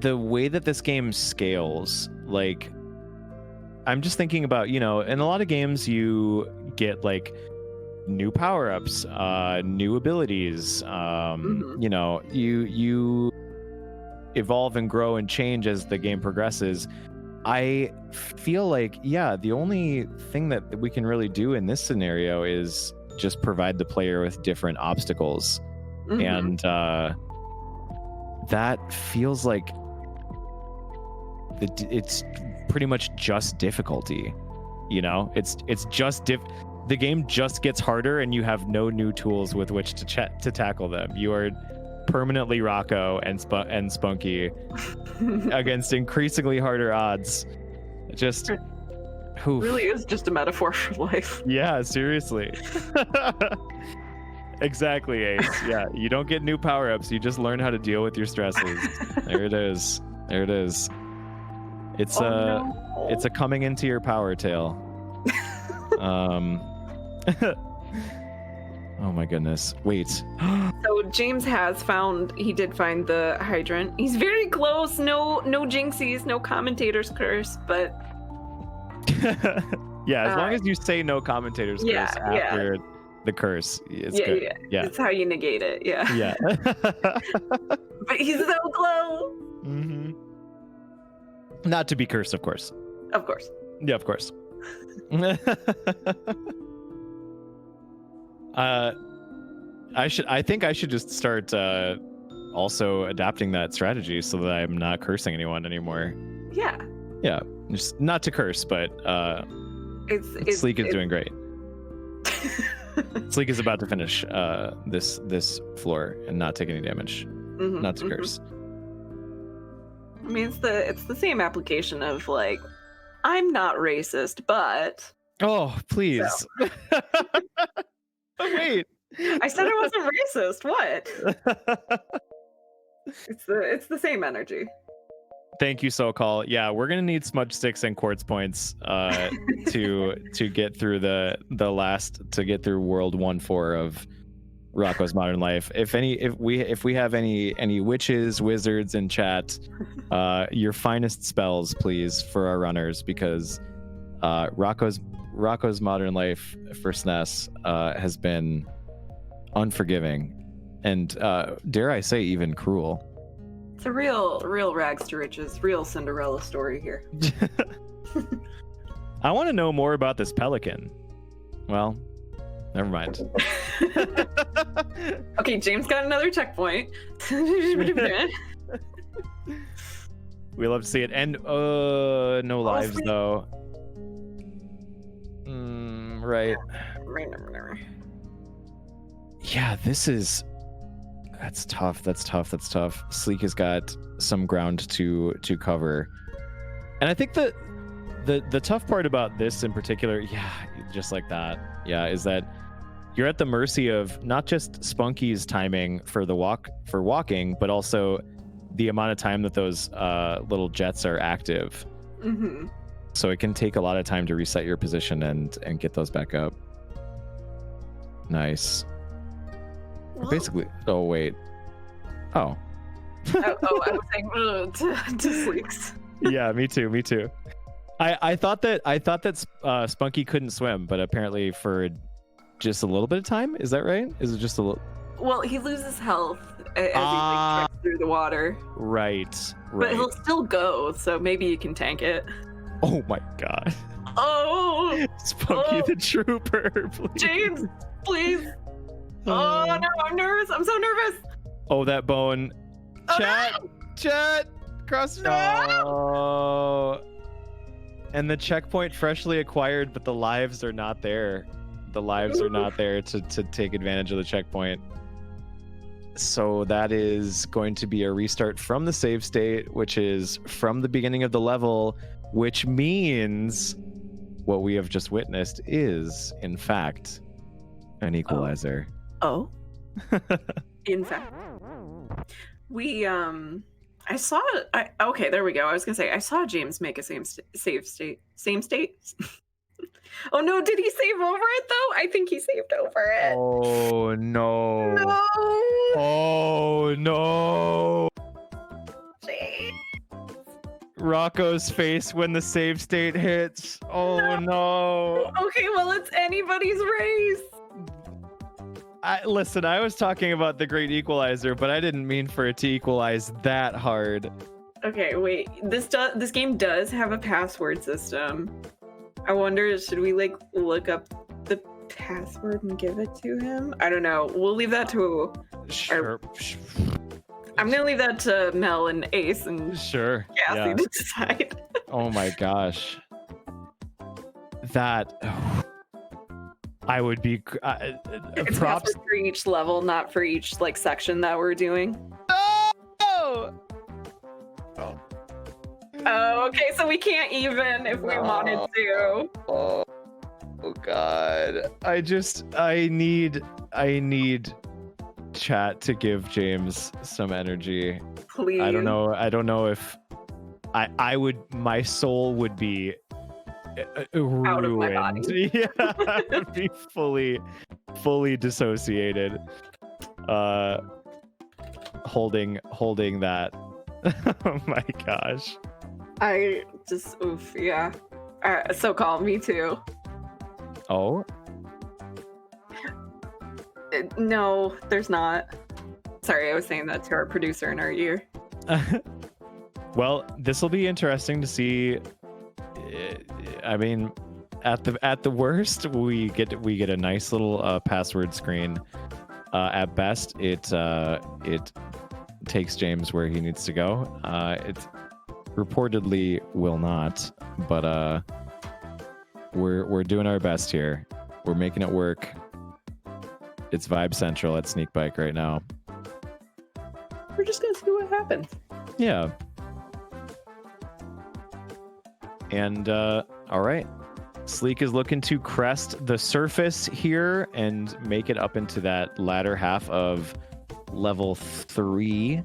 the way that this game scales. Like, I'm just thinking about, in a lot of games you get like new power-ups, new abilities, you evolve and grow and change as the game progresses. I feel like, the only thing that we can really do in this scenario is just provide the player with different obstacles. And that feels like it's pretty much just difficulty. It's just the game just gets harder, and you have no new tools with which to tackle them. You are permanently Rocko and Spunky against increasingly harder odds. Just really is just a metaphor for life. Yeah, seriously. Exactly, Ace. Yeah, you don't get new power-ups. You just learn how to deal with your stresses. There it is. It's it's a coming into your power tale. Oh my goodness. Wait. So James he did find the hydrant. He's very close. No jinxies, no commentator's curse, but yeah, as long as you say no commentator's curse after the curse, it's good. Yeah. It's how you negate it. Yeah. Yeah. But he's so close. Mm-hmm. Not to be cursed, of course. Of course. Yeah, of course. I think I should just start also adapting that strategy so that I'm not cursing anyone anymore. Yeah. Yeah, just not to curse, but Sleek is doing great. Sleek is about to finish this floor and not take any damage. Not to curse. I mean, it's the same application of like, I'm not racist, but oh please. So. Oh, wait. I said I wasn't racist. What? It's the same energy. Thank you, SoCal. Yeah, we're gonna need smudge sticks and quartz points to get through to get through World 1-4 of Rocko's Modern Life. If we have any witches, wizards in chat, your finest spells, please, for our runners, because Rocko's Modern Life for SNES has been unforgiving and dare I say even cruel. It's a real rags to riches, real Cinderella story here. I want to know more about this pelican. Well, never mind. Okay, James got another checkpoint. We love to see it. And no lives though. Right. Yeah, that's tough. Sleek has got some ground to cover. And I think the tough part about this in particular, just like that, is that you're at the mercy of not just Spunky's timing for walking, but also the amount of time that those little jets are active. Mm-hmm. So it can take a lot of time to reset your position and get those back up. Nice. Well, Basically, oh wait. Oh. I was saying to Sleeks. Yeah, me too. I thought that Spunky couldn't swim, but apparently for just a little bit of time. Is that right? Is it just a little? Well, he loses health as he treks through the water. Right. But he'll still go, so maybe you can tank it. Oh my god. Oh! Spunky the Trooper, please. James, please! Oh no, I'm nervous. I'm so nervous. Oh, that bone. Oh, Chat! Cross. No! And the checkpoint freshly acquired, but the lives are not there. The lives are not there to take advantage of the checkpoint. So that is going to be a restart from the save state, which is from the beginning of the level, which means what we have just witnessed is, in fact, an equalizer. Oh. In fact. Okay, there we go. I was gonna say, I saw James make a save state. Same state? Oh no, did he save over it though? I think he saved over it. Oh no. No. Oh no. Jeez. Rocko's face when the save state hits. Oh no. Okay, well, it's anybody's race. Listen, I was talking about the great equalizer, but I didn't mean for it to equalize that hard. Okay, wait. This game does have a password system. I wonder, should we look up the password and give it to him? I don't know. We'll leave that to Sure. I'm gonna leave that to Mel and Ace and Sure. Cassie Yeah. to decide. Oh my gosh. That I would be It's props. password for each level, not for each section that we're doing. Oh! Oh, okay, so we can't even if we wanted to. Oh god. I need chat to give James some energy. Please. I don't know if my soul would be ruined. Out of my body. Yeah, I'd be fully dissociated. Holding that. Oh my gosh. I just, oof, yeah. So call me too. Oh, No, there's not. Sorry, I was saying that to our producer in our ear. well, this will be interesting to see. I mean, at the worst, we get a nice little password screen. At best, it takes James where he needs to go. It reportedly will not, but we're doing our best here. We're making it work. It's Vibe Central at Sneakbike right now. We're just gonna see what happens. Yeah. And all right. Sleek is looking to crest the surface here and make it up into that latter half of level 3.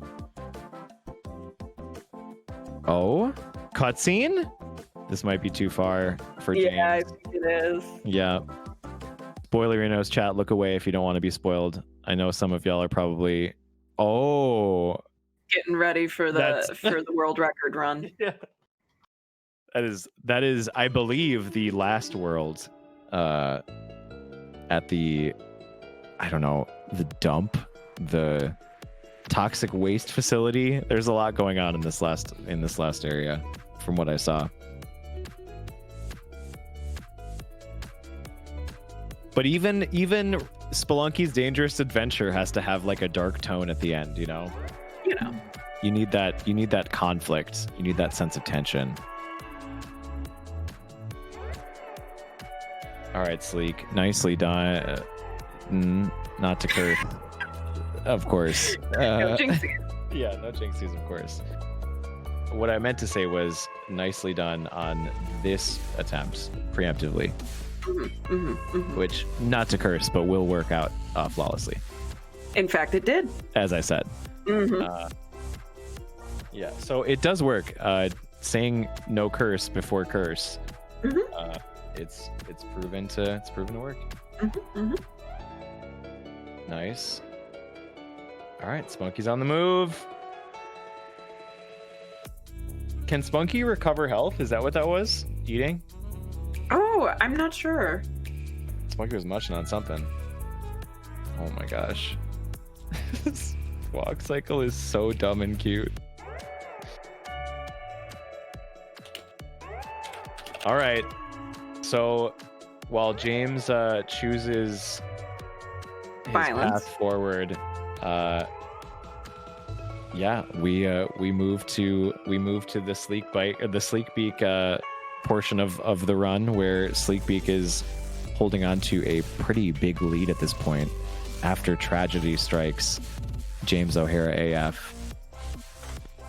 Oh, cutscene? This might be too far for James. Yeah, I think it is. Yeah. Spoilerinos chat, look away if you don't want to be spoiled. I know some of y'all are probably Getting ready for the world record run. Yeah. That is I believe the last world at the the dump, the toxic waste facility. There's a lot going on in this last area from what I saw. But even Spelunky's Dangerous Adventure has to have a dark tone at the end, you know? You need that conflict. You need that sense of tension. All right, Sleek. Nicely done. Not to curse. Of course. No jinxies. Yeah, no jinxies, of course. What I meant to say was nicely done on this attempt, preemptively. which, not to curse, but will work out flawlessly. In fact, it did. As I said. Yeah, so it does work. Saying no curse before curse. It's proven to work. Nice. All right, Spunky's on the move. Can Spunky recover health? Is that what that was? Eating? Oh, I'm not sure. Spunky was munching on something. Oh my gosh. This walk cycle is so dumb and cute. All right. So while James chooses his path forward, yeah, we move to the Sneakbike portion of the run, where Sneakbike is holding on to a pretty big lead at this point after tragedy strikes James O'Hara AF.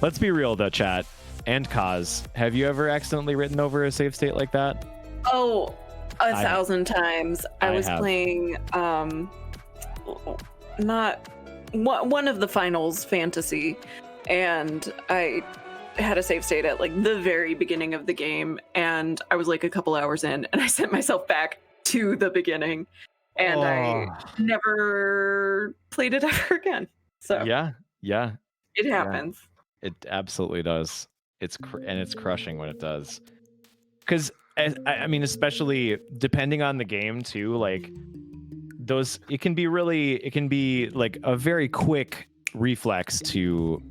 Let's be real though, chat and Kaz, have you ever accidentally written over a save state like that? Oh, 1,000 times. I was have. playing not one of the finals fantasy, and I had a save state at like the very beginning of the game, and I was like a couple hours in, and I sent myself back to the beginning, and I never played it ever again. So yeah, it happens. Yeah. It absolutely does. It's crushing when it does, because I mean, especially depending on the game too, like those, it can be like a very quick reflex to,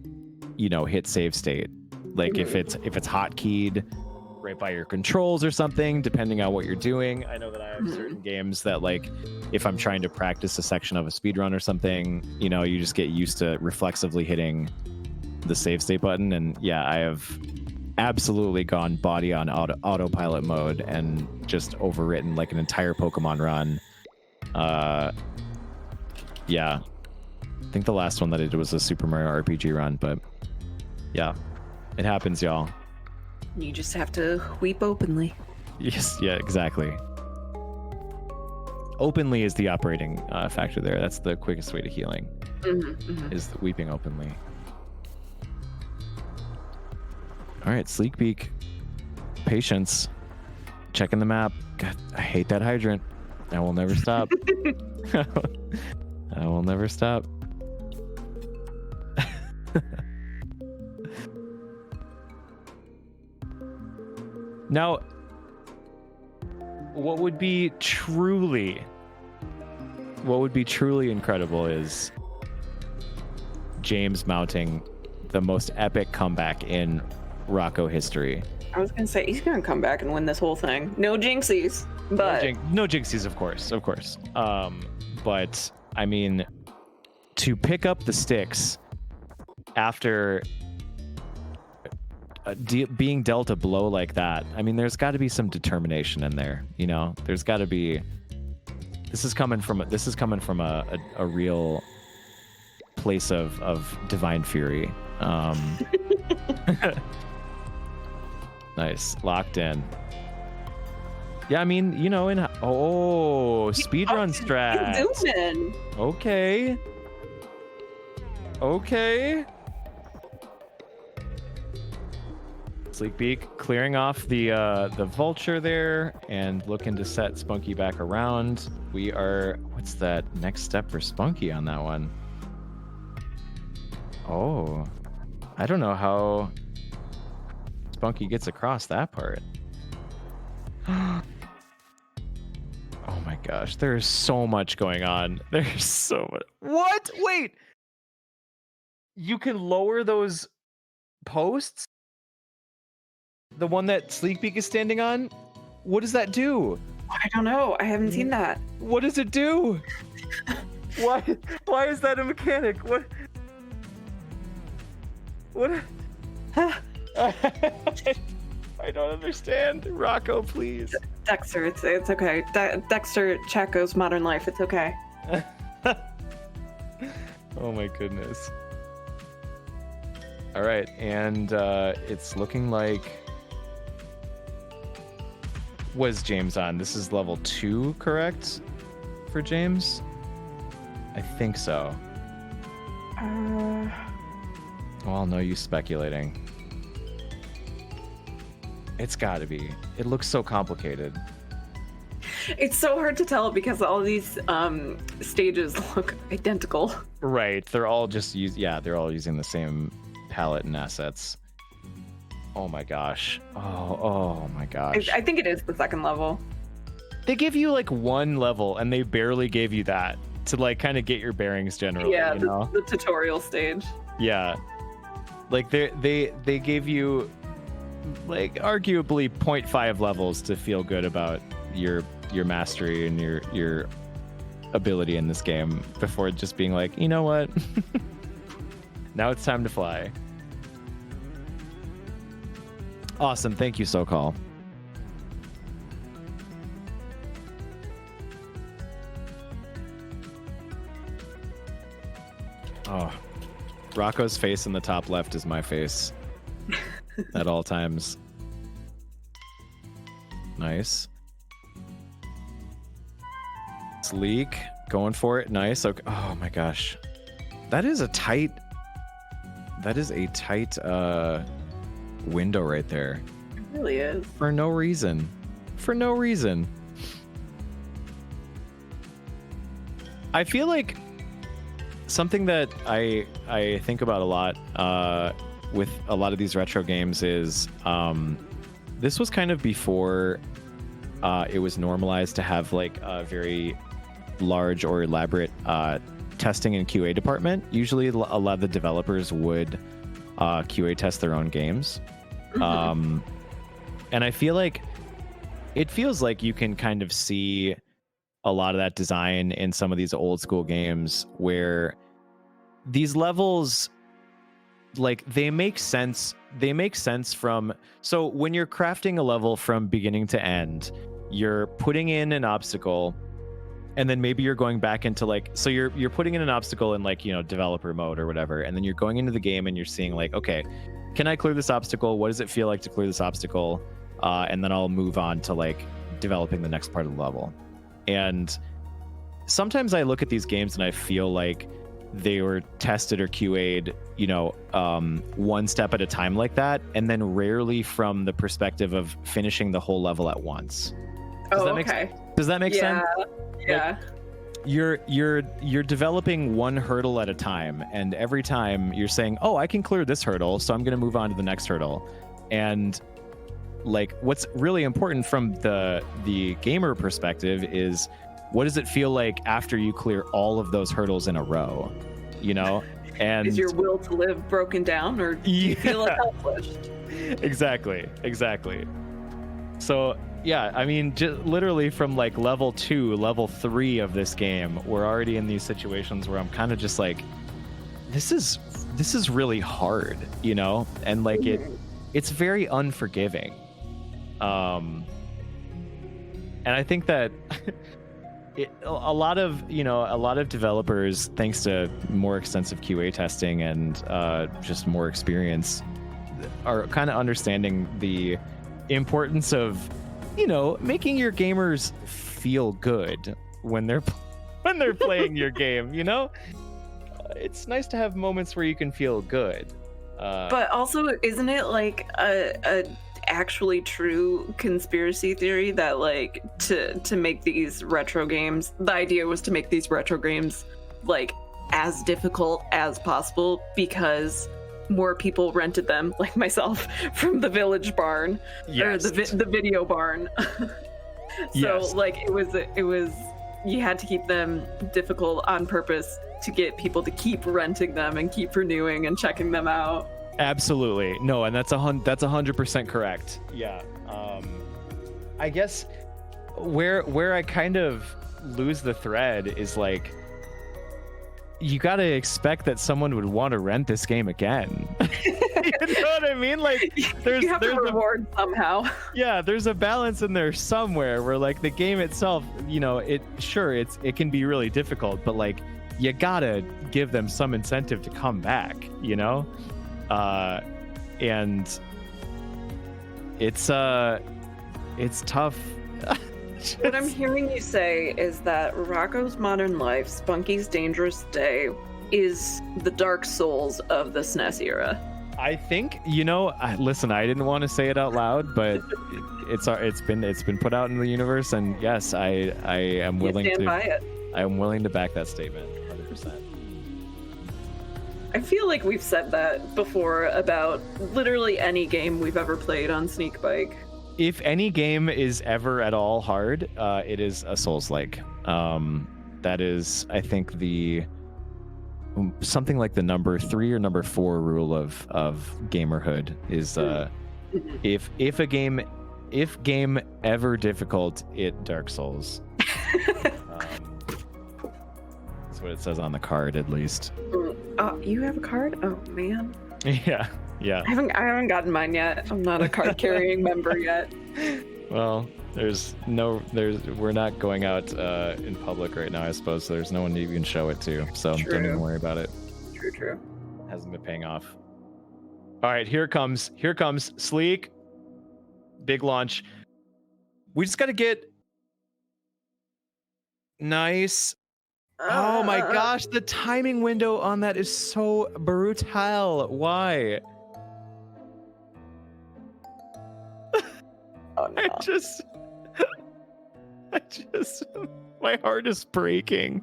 you know, hit save state. Like if it's hotkeyed right by your controls or something, depending on what you're doing. I know that I have certain games that, like, if I'm trying to practice a section of a speedrun or something, you know, you just get used to reflexively hitting the save state button. And yeah, I have absolutely gone body on autopilot mode and just overwritten like an entire Pokemon run. Yeah, I think the last one that I did was a Super Mario RPG run, but yeah, it happens, y'all. You just have to weep openly. Yes, yeah, exactly. Openly is the operating factor there. That's the quickest way to healing, is weeping openly. All right, Sneakbike, patience, checking the map. God, I hate that hydrant. I will never stop. I will never stop. Now, what would be truly incredible is James mounting the most epic comeback in Rocko history. I was gonna say he's gonna come back and win this whole thing. No jinxies, but no jinxies, of course. But I mean, to pick up the sticks after being dealt a blow like that, I mean, there's got to be some determination in there. You know, there's got to be. This is coming from a real place of divine fury. Nice, locked in. Yeah, I mean, you know, speedrun strat. Zooming. Okay. Sneakbike clearing off the vulture there and looking to set Spunky back around. What's that next step for Spunky on that one? Oh, I don't know how Spunky gets across that part. Oh my gosh, there's so much going on. There's so much. What? Wait. You can lower those posts? The one that Sneakbike is standing on? What does that do? I don't know. I haven't seen that. What does it do? Why is that a mechanic? What? I don't understand. Rocko, please. Dexter, it's okay. Dexter Chaco's Modern Life. It's okay. Oh my goodness. All right, and it's looking like was James on? This is level 2, correct? For James? I think so. Well, no use speculating. It's gotta be. It looks so complicated. It's so hard to tell because all these stages look identical. Right. They're all just they're all using the same palette and assets. Oh my gosh. Oh my gosh. I think it is the second level. They give you like one level and they barely gave you that to like kind of get your bearings generally. Yeah, you know? the tutorial stage. Yeah. Like they gave you like arguably 0.5 levels to feel good about your mastery and your ability in this game before just being like, you know what? Now it's time to fly. Awesome. Thank you, SoCall. Oh, Rocko's face in the top left is my face at all times. Nice. Sleek, going for it. Nice. Okay. Oh my gosh, that is a tight window right there. It really is. For no reason. I feel like something that I think about a lot with a lot of these retro games is this was kind of before it was normalized to have like a very large or elaborate testing and QA department. Usually a lot of the developers would QA test their own games. And I feel like it feels like you can kind of see a lot of that design in some of these old school games where these levels, like, they make sense from, so when you're crafting a level from beginning to end, you're putting in an obstacle and then maybe you're going back into like, so you're putting in an obstacle in like, you know, developer mode or whatever, and then you're going into the game and you're seeing like, okay, can I clear this obstacle? What does it feel like to clear this obstacle? And then I'll move on to like developing the next part of the level. And sometimes I look at these games and I feel like they were tested or QA'd, you know, one step at a time like that, and then rarely from the perspective of finishing the whole level at once. Does that make sense? Yeah. Like, you're developing one hurdle at a time, and every time you're saying, oh, I can clear this hurdle, so I'm going to move on to the next hurdle. And like, what's really important from the gamer perspective is, what does it feel like after you clear all of those hurdles in a row, you know? And is your will to live broken down, or do you feel accomplished? Exactly. So yeah, I mean, literally from like level 2, level 3 of this game, we're already in these situations where I'm kind of just like, this is really hard, you know? And like it's very unforgiving. And I think that a lot of developers, thanks to more extensive QA testing and just more experience, are kind of understanding the importance of, you know, making your gamers feel good when they're playing your game, you know? It's nice to have moments where you can feel good. But also, isn't it like a actually true conspiracy theory that like to make these retro games, the idea was to make these retro games like as difficult as possible because more people rented them, like myself, from the village barn, yes, or the video barn. So yes, like it was you had to keep them difficult on purpose to get people to keep renting them and keep renewing and checking them out. Absolutely. No, and that's 100% correct. Yeah. I guess where I kind of lose the thread is like, you got to expect that someone would want to rent this game again. You know what I mean? Like, you have to reward somehow. Yeah, there's a balance in there somewhere where like the game itself, you know, it can be really difficult, but like you gotta give them some incentive to come back, you know? And it's tough What I'm hearing you say is that Rocko's Modern Life, Spunky's Dangerous Day, is the Dark Souls of the SNES era. I think, listen, I didn't want to say it out loud, but it's been put out in the universe, and yes, I am willing stand by it. I am willing to back that statement 100%. I feel like we've said that before about literally any game we've ever played on Sneakbike. If any game is ever at all hard, it is a Souls-like. That is, I think, something like the number 3 or number 4 rule of gamerhood is if game ever difficult, it Dark Souls. That's what it says on the card, at least. You have a card? Oh man. Yeah. I haven't gotten mine yet. I'm not a card carrying member yet. Well, we're not going out in public right now, I suppose, so there's no one to even show it to, so True. don't even worry about it. True. Hasn't been paying off. All right, here comes Sleek. Big launch. We just got to get nice. Oh my gosh, the timing window on that is so brutal. Why? Oh no. I just my heart is breaking.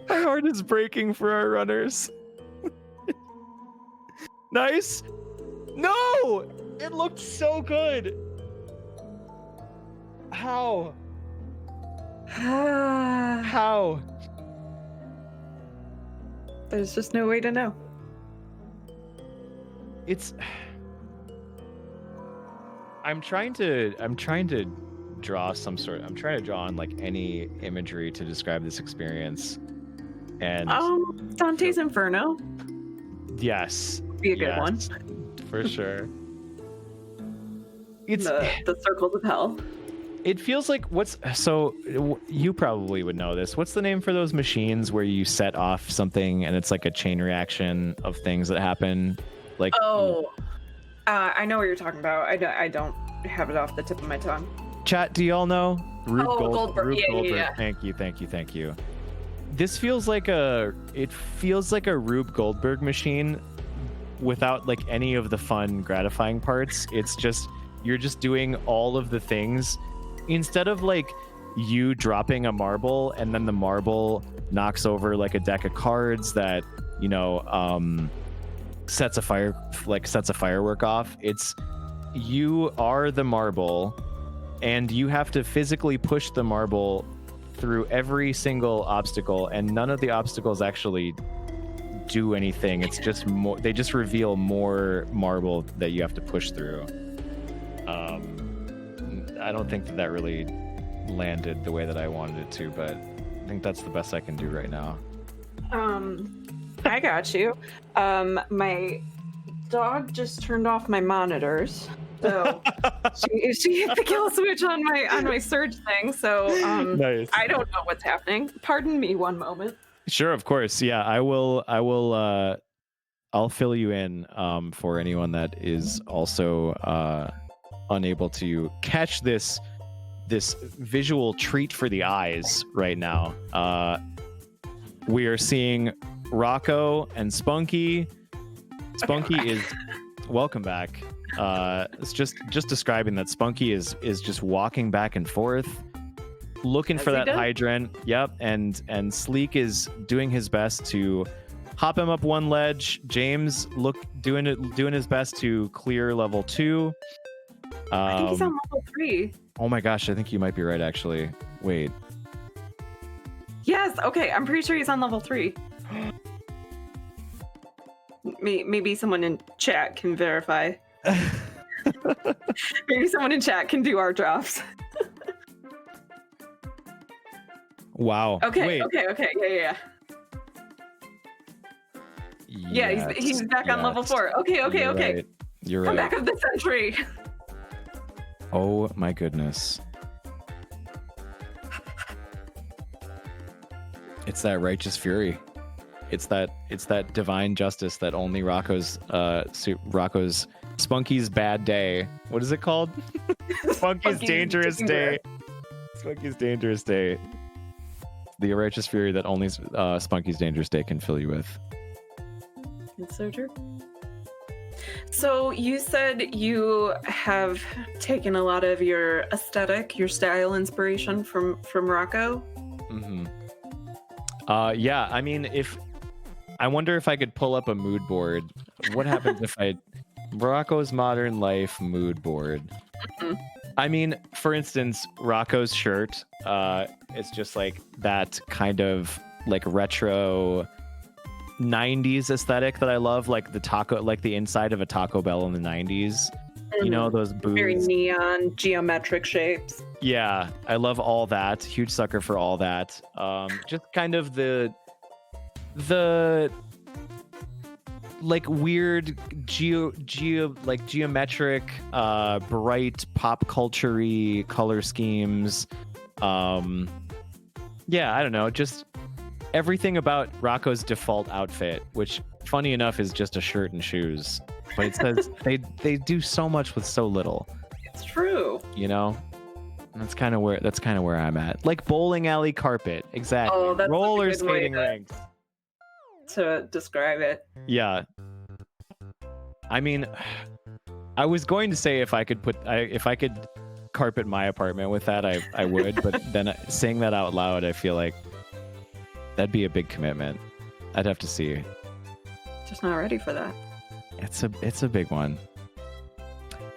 My heart is breaking for our runners. Nice. No! It looked so good. How? How? There's just no way to know. I'm trying to draw on like any imagery to describe this experience. And Dante's Inferno. Yes. Be a good one. For sure. It's the circles of hell. It feels like you probably would know this. What's the name for those machines where you set off something and it's like a chain reaction of things that happen? Like I know what you're talking about. I don't have it off the tip of my tongue. Chat, do y'all know? Goldberg. Yeah. Thank you. This feels like a Rube Goldberg machine without like any of the fun, gratifying parts. It's just you're just doing all of the things instead of like you dropping a marble and then the marble knocks over like a deck of cards that sets a firework off. It's you are the marble and you have to physically push the marble through every single obstacle, and none of the obstacles actually do anything. It's just more, they just reveal more marble that you have to push through. I don't think that really landed the way that I wanted it to, but I think that's the best I can do right now. I got you. My dog just turned off my monitors, so she hit the kill switch on my surge thing. So nice. I don't know what's happening. Pardon me one moment. Sure, of course. Yeah, I will. I'll fill you in for anyone that is also unable to catch this visual treat for the eyes right now. We are seeing Rocko and Spunky. Spunky is welcome back. It's just describing that Spunky is just walking back and forth, looking for that hydrant. Yep, and Sleek is doing his best to hop him up one ledge. James doing his best to clear level 2. I think he's on level 3. Oh my gosh, I think you might be right actually. Wait. Yes, okay, I'm pretty sure he's on level 3. Maybe someone in chat can verify. Maybe someone in chat can do our drops. Wow. Okay, yeah. Yeah, he's back on level 4. Okay. Right. You're right. Come back of the century. Oh my goodness. It's that righteous fury. It's that divine justice that only Rocko's Spunky's bad day. What is it called? Spunky's dangerous day. Spunky's Dangerous Day. The righteous fury that only Spunky's Dangerous Day can fill you with. It's so true. So you said you have taken a lot of your aesthetic, your style inspiration from Rocko. Mm-hmm. Yeah, I mean, I wonder if I could pull up a mood board. What happens if Rocko's Modern Life mood board? Mm-hmm. I mean, for instance, Rocko's shirt, it's just like that kind of like retro 90s aesthetic that I love, like the inside of a Taco Bell in the 90s. You know, those booths. Very neon, geometric shapes. Yeah, I love all that. Huge sucker for all that. Just kind of the like weird geometric, bright pop culture-y color schemes. Yeah, I don't know, just everything about Rocko's default outfit, which funny enough is just a shirt and shoes. But it says they do so much with so little. It's true. You know? And that's kind of where I'm at. Like bowling alley carpet, exactly. Oh, that's roller such a good way skating rinks. To describe it. Yeah. I mean, I was going to say if I could carpet my apartment with that, I would. But then saying that out loud, I feel like that'd be a big commitment. I'd have to see. Just not ready for that. It's a big one.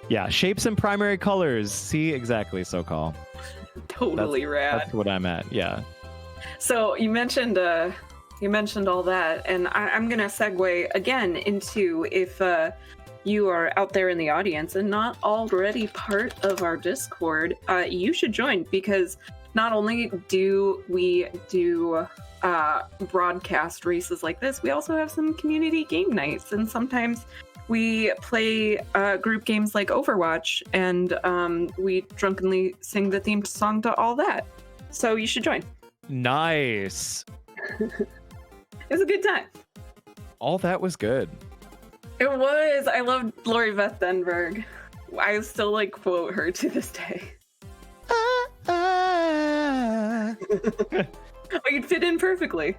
Yeah, shapes and primary colors. See, exactly, SoCal. Totally rad. That's what I'm at. Yeah. So you mentioned all that, and I'm gonna segue again into if you are out there in the audience and not already part of our Discord, you should join, because not only do we do broadcast races like this, we also have some community game nights, and sometimes we play group games like Overwatch, and we drunkenly sing the theme song to all that. So you should join. Nice. It was a good time. All that was good. It was. I loved Lori Beth Denberg. I still like quote her to this day. Oh, you'd fit in perfectly.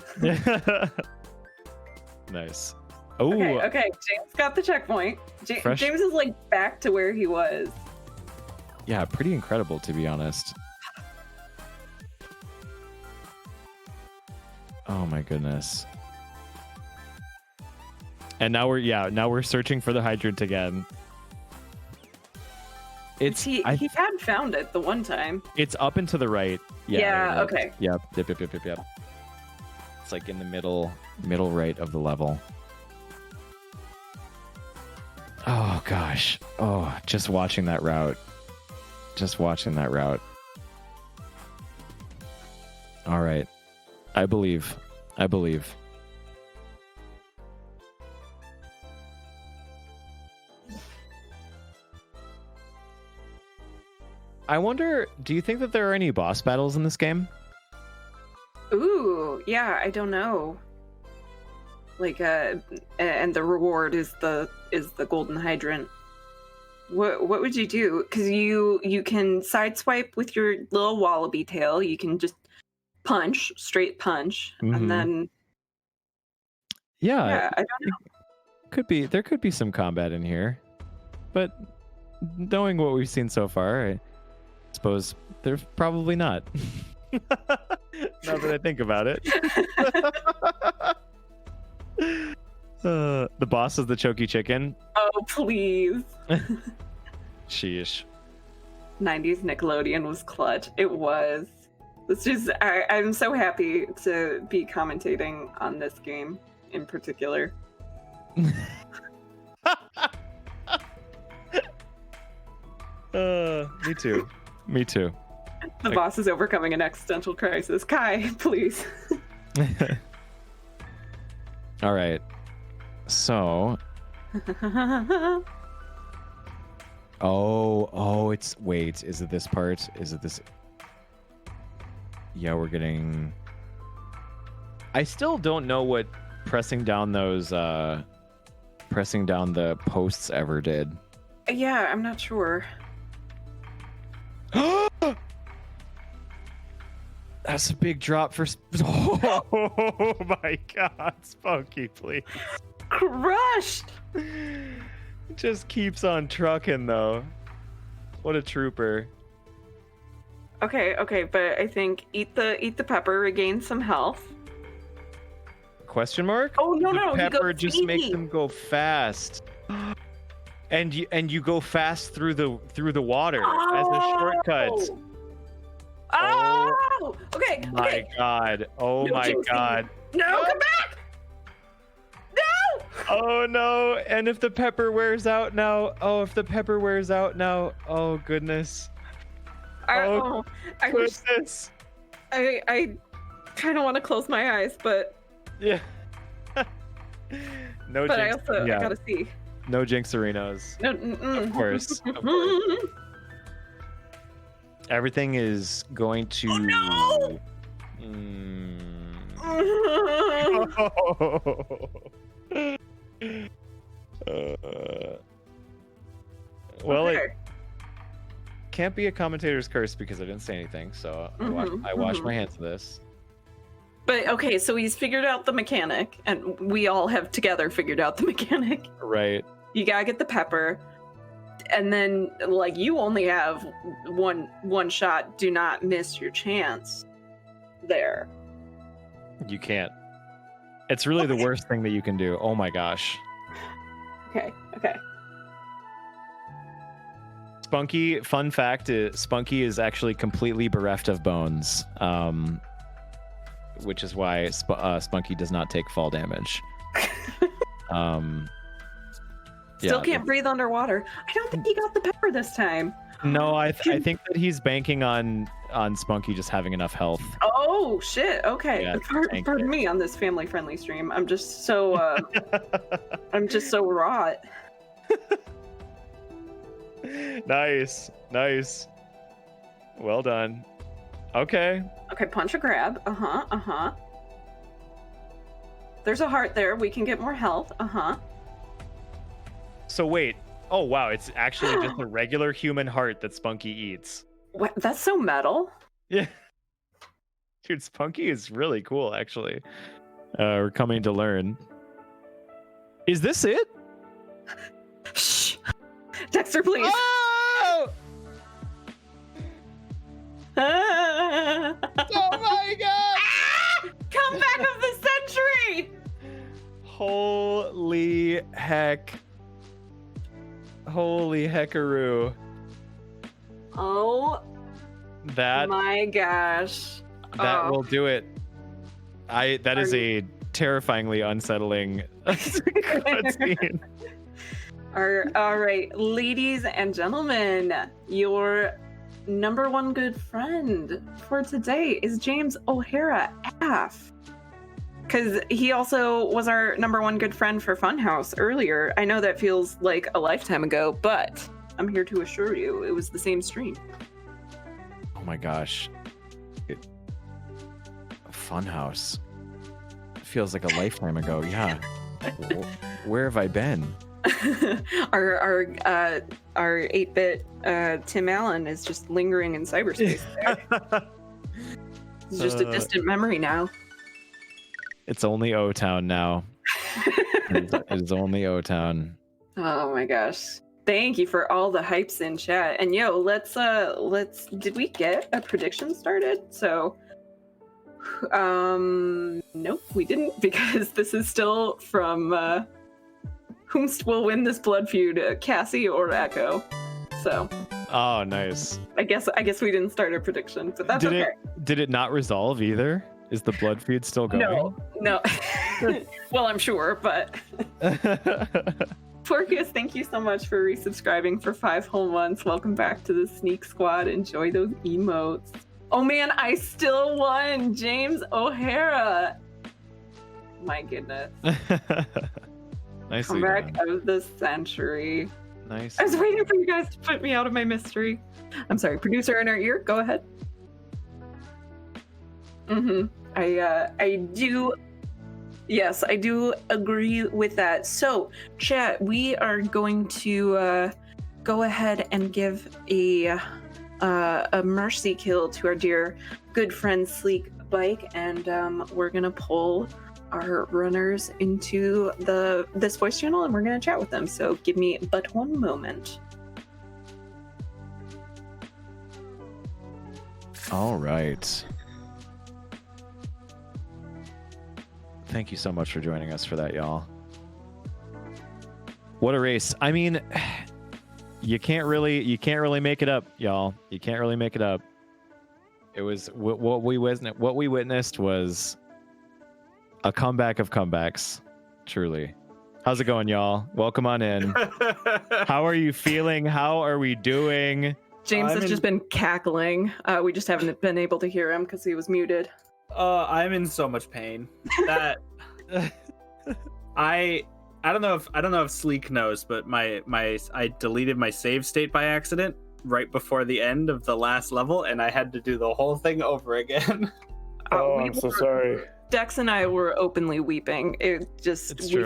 Nice. Oh. Okay. James got the checkpoint. Fresh. James is like back to where he was. Yeah, pretty incredible, to be honest. Oh my goodness. And now we're searching for the hydrant again. He had found it the one time. It's up and to the right. Yeah, okay. Yep. It's like in the middle right of the level. Oh gosh. Oh, just watching that route. All right. I believe. I wonder, do you think that there are any boss battles in this game? Ooh, yeah, I don't know. Like, and the reward is the golden hydrant. What would you do? Because you can sideswipe with your little wallaby tail. You can just straight punch, and then yeah, I don't know. There could be some combat in here, but knowing what we've seen so far, I suppose there's probably not. Now that I think about it. The boss is the choky chicken. Oh, please. Sheesh. 90s Nickelodeon was clutch. It was. It's just, I'm so happy to be commentating on this game in particular. Me too. The boss is overcoming an existential crisis. Kai, please. All right. So. Oh, wait, is it this part? Is it this? Yeah, we're getting. I still don't know what pressing down the posts ever did. Yeah, I'm not sure. That's a big drop for. Oh my God, Spunky, please. Crushed. Just keeps on trucking though. What a trooper. Okay, but I think eat the pepper, regain some health. Question mark? Oh no, The he pepper goes just makes sneaky. them go fast. And you go fast through the water as a shortcut. Oh! Okay, My okay. God. Oh No my jinxing. God. No, come back! No! Oh no. And if the pepper wears out now. Oh, if the pepper wears out now. Oh goodness. Oh, I wish goodness. I kind of want to close my eyes, but Yeah. No I jinx. also Yeah. I gotta see. No jinxerinos. No, Of course. Of course. Everything is going to. Oh, no! Well, Okay. it can't be a commentator's curse because I didn't say anything, so I wash my hands of this. But okay, so he's figured out the mechanic, and we all have together figured out the mechanic. Right. You gotta get the pepper, and then like you only have one shot. Do not miss your chance. There. You can't. It's really the worst thing that you can do. Oh my gosh. Okay. Spunky, fun fact is Spunky is actually completely bereft of bones, which is why Spunky does not take fall damage. Still can't breathe underwater. I don't think he got the pepper this time. No, I think that he's banking on Spunky just having enough health. Oh shit. Okay. Yeah, Pardon me on this family-friendly stream. I'm just so wrought. Nice. Well done. Okay. Okay, punch a grab. Uh-huh. There's a heart there. We can get more health. Uh-huh. So wait. Oh wow, it's actually just a regular human heart that Spunky eats. What? That's so metal. Yeah. Dude, Spunky is really cool, actually. We're coming to learn. Is this it? Shh. Dexter, please. Oh! Ah! Oh my god! Comeback of the century! Holy heck. Holy heckaroo. Oh That my gosh. will do it. That is a terrifyingly unsettling cutscene. All right, ladies and gentlemen, your number one good friend for today is James O'Hara Aff. Because he also was our number one good friend for Funhouse earlier. I know that feels like a lifetime ago, but I'm here to assure you it was the same stream. Oh my gosh. Funhouse. It feels like a lifetime ago. Yeah. Where have I been? our 8-bit Tim Allen is just lingering in cyberspace there. It's just a distant memory now. It's only O-Town now. It is only O-Town. Oh my gosh. Thank you for all the hypes in chat. And yo, let's did we get a prediction started? So nope, we didn't, because this is still from whomst will win this blood feud, Cassie or Echo. So Oh, nice. I guess we didn't start a prediction, but that's okay. Did it not resolve either? Is the blood feud still going? No. Well, I'm sure, but Porcius, thank you so much for resubscribing for 5 whole months. Welcome back to the Sneak Squad. Enjoy those emotes. Oh man, I still won! James O'Hara! My goodness. Nice. Comeback of the century. Nice. I was waiting for you guys to put me out of my mystery. I'm sorry, producer in our ear, go ahead. I do. Yes, I do agree with that. So, chat, we are going to go ahead and give a a mercy kill to our dear good friend Sneakbike, and we're gonna pull our runners into this voice channel, and we're gonna chat with them. So give me but one moment. All right. Thank you so much for joining us for that, y'all. What a race. I mean, you can't really make it up, y'all. You can't really make it up. It was what we witnessed was a comeback of comebacks, truly. How's it going, y'all? Welcome on in. How are you feeling? How are we doing? James has just been cackling. We just haven't been able to hear him because he was muted. I'm in so much pain that I don't know if Sleek knows, but I deleted my save state by accident right before the end of the last level, and I had to do the whole thing over again. I'm so sorry. Dex and I were openly weeping. We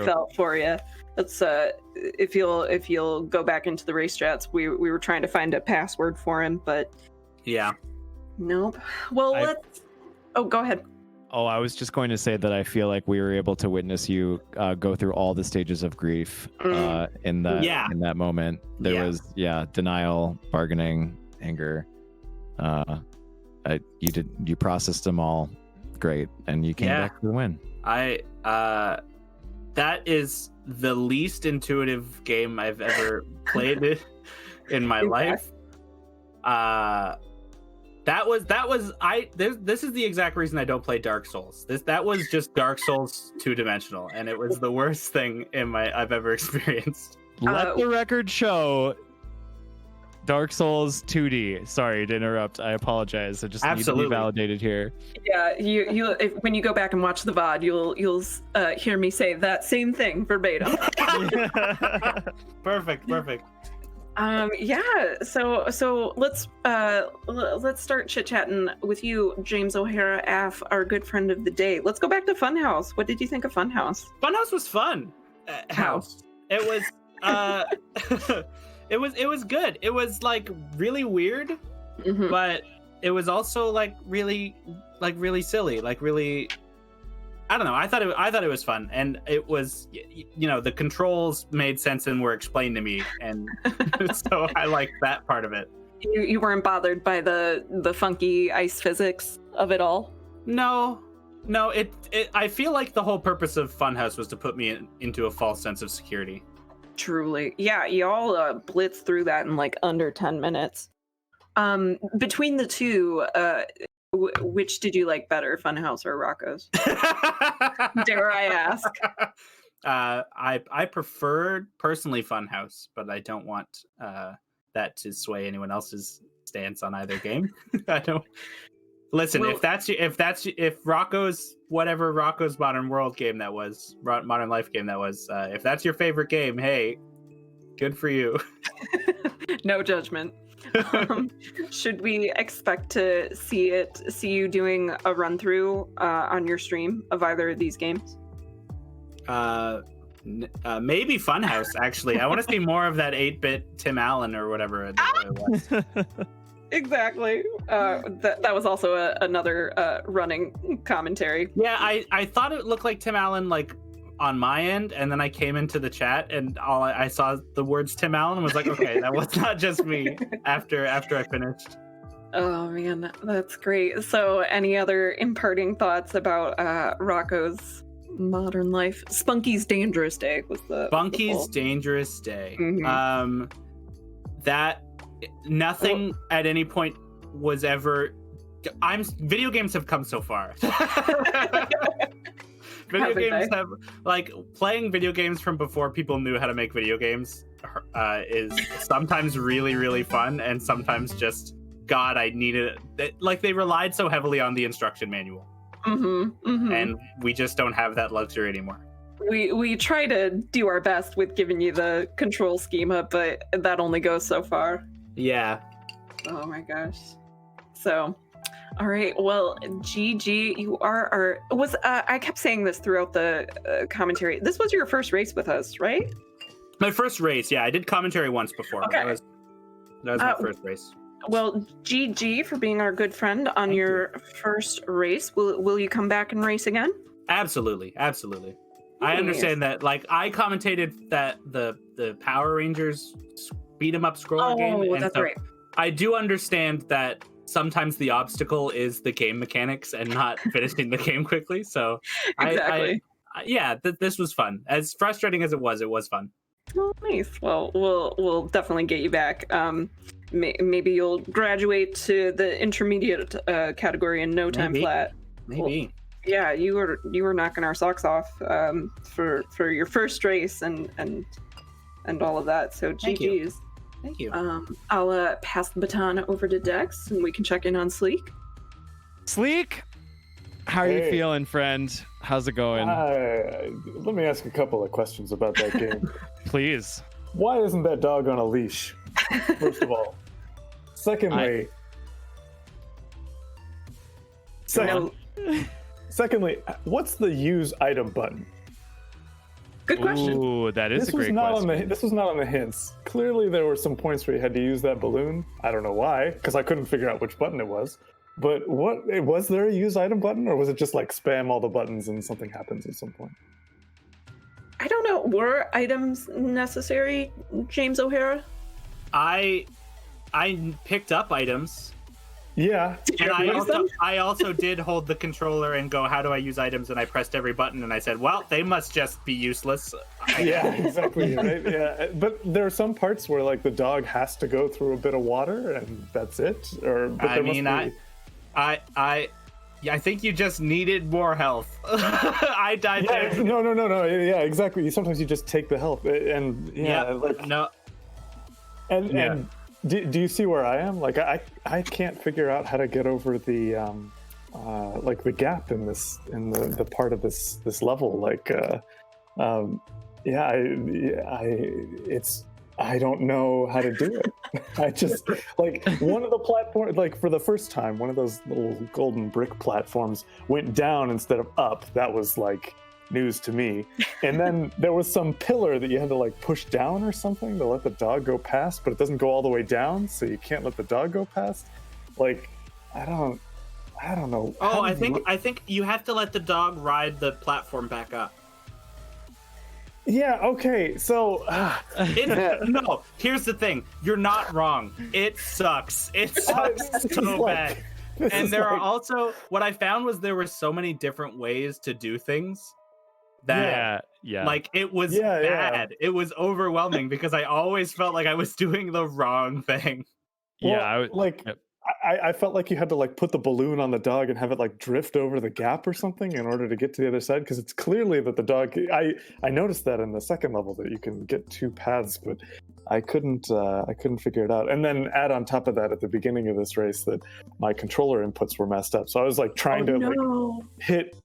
felt for you. It's if you'll go back into the race chats, we were trying to find a password for him, but yeah, nope. Well, go ahead. Oh, I was just going to say that I feel like we were able to witness you go through all the stages of grief in that moment. There was denial, bargaining, anger. You processed them all great, and you came back to the win. That is the least intuitive game I've ever played in my life. This is the exact reason I don't play Dark Souls. That was just Dark Souls 2-dimensional, and it was the worst thing I've ever experienced. Let the record show Dark Souls 2D. Sorry to interrupt. I apologize. I just need to be validated here. Yeah, when you go back and watch the VOD, you'll hear me say that same thing verbatim. Perfect. So let's start chit-chatting with you, James O'Hara Aff, our good friend of the day. Let's go back to Funhouse. What did you think of Funhouse? Funhouse was fun. It was it was good. It was like really weird, but it was also like really silly, like really, I don't know. I thought it was fun, and it was, the controls made sense and were explained to me, and so I liked that part of it. You weren't bothered by the funky ice physics of it all? No. I feel like the whole purpose of Funhouse was to put me into a false sense of security. Truly, yeah. Y'all blitzed through that in like under 10 minutes. Between the two, which did you like better, Funhouse or Rocko's? Dare I ask? I preferred personally Funhouse, but I don't want that to sway anyone else's stance on either game. I don't. Listen, if Rocko's Modern World game that was, Modern Life game that was, if that's your favorite game, hey, good for you. No judgment. Should we expect to see you doing a run through on your stream of either of these games? Maybe Funhouse, actually. I want to see more of that 8-bit Tim Allen or whatever it was. Exactly. That was also another running commentary. Yeah, I thought it looked like Tim Allen, like on my end, and then I came into the chat and I saw the words Tim Allen and was like, okay, that was not just me after I finished. Oh man, that's great. So any other imparting thoughts about Rocko's Modern Life? Spunky's Dangerous Day was the Spunky's Dangerous Day. Mm-hmm. That nothing at any point was ever. Video games have come so far. Video games have, like, playing video games from before people knew how to make video games is sometimes really, really fun, and sometimes just, God, I needed it. Like, they relied so heavily on the instruction manual. And we just don't have that luxury anymore. We try to do our best with giving you the control schema, but that only goes so far. Yeah. Oh my gosh. So, all right. Well, GG, you are I kept saying this throughout the commentary. This was your first race with us, right? My first race, yeah. I did commentary once before. Okay. That was my first race. Well, GG for being our good friend on Thank your first race. Will you come back and race again? Absolutely. I understand that. Like, I commentated that the Power Rangers beat 'em up scroller game, and that's so right. I do understand that sometimes the obstacle is the game mechanics and not finishing the game quickly. So, Exactly. this was fun. As frustrating as it was fun. Oh, nice. Well, we'll definitely get you back. Maybe you'll graduate to the intermediate category in no time Maybe. flat. Maybe. Yeah, you were knocking our socks off for your first race and all of that. So Thank you. GG's. Thank you. I'll pass the baton over to Dex, and we can check in on Sleek. Sleek, how are you Hey. feeling, friend? How's it going? Let me ask a couple of questions about that game. Please. Why isn't that dog on a leash? First of all. Secondly, secondly, what's the use item button? Good question. Ooh, that is This a was great not question. on the. This was not on the hints. Clearly, there were some points where you had to use that balloon. I don't know why, because I couldn't figure out which button it was. But what was there a use item button, or was it just like spam all the buttons and something happens at some point? I don't know. Were items necessary, James O'Hara? I picked up items, Yeah. and use I also did hold the controller and go, how do I use items? And I pressed every button, and I said, well, they must just be useless. Yeah, exactly. Right? Yeah, but there are some parts where like the dog has to go through a bit of water, and that's it. But I there mean, must be... I think you just needed more health. I died Yeah, there. no. Yeah, exactly. Sometimes you just take the health, and yeah, like no. and do you see where I am? Like I can't figure out how to get over the like the gap in the part of this level. Like I don't know how to do it. I just like one of the platforms, like for the first time, one of those little golden brick platforms went down instead of up. That was like news to me. And then there was some pillar that you had to like push down or something to let the dog go past, but it doesn't go all the way down, so you can't let the dog go past. Like I don't know. Oh, I think you have to let the dog ride the platform back up. Yeah, okay. So No, here's the thing. You're not wrong. It sucks. It sucks so bad. And there are also, what I found was there were so many different ways to do things that Yeah. like it was bad. It was overwhelming because I always felt like I was doing the wrong thing. Well, Yep. I felt like you had to like put the balloon on the dog and have it like drift over the gap or something in order to get to the other side, because it's clearly that the dog. I noticed that in the second level that you can get two paths, but I couldn't figure it out. And then add on top of that at the beginning of this race that my controller inputs were messed up, so I was like trying to like hit,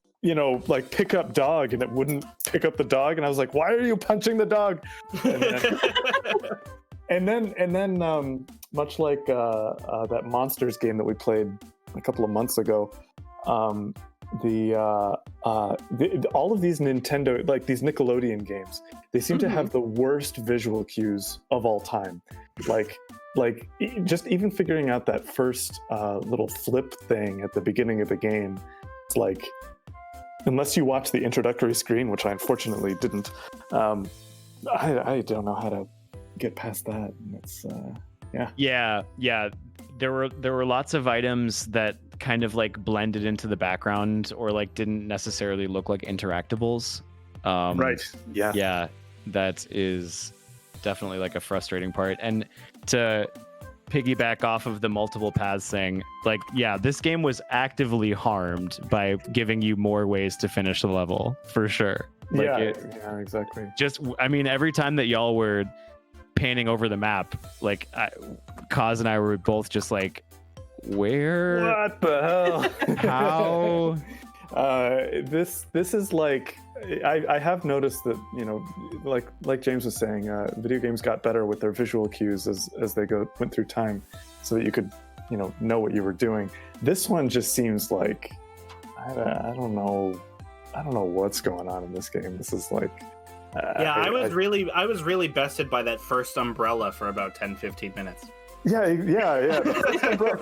like pick up dog, and it wouldn't pick up the dog, and I was like, why are you punching the dog? And then much like that Monsters game that we played a couple of months ago, all of these Nintendo, like these Nickelodeon games, they seem to have the worst visual cues of all time. Like just even figuring out that first little flip thing at the beginning of the game, it's like, unless you watch the introductory screen, which I unfortunately didn't, I don't know how to get past that. And it's Yeah. There were lots of items that kind of like blended into the background or like didn't necessarily look like interactables. right. Yeah. Yeah, that is definitely like a frustrating part. And to piggyback off of the multiple paths thing, like, yeah, this game was actively harmed by giving you more ways to finish the level, for sure. Like Yeah, exactly. just, I mean, every time that y'all were panning over the map, like Kaz and I were both just like, where? What the hell? How? This is like, I have noticed that, like James was saying, video games got better with their visual cues as they went through time, so that you could know what you were doing. This one just seems like I don't know what's going on in this game. This is like I was really bested by that first umbrella for about 10-15 minutes. Yeah.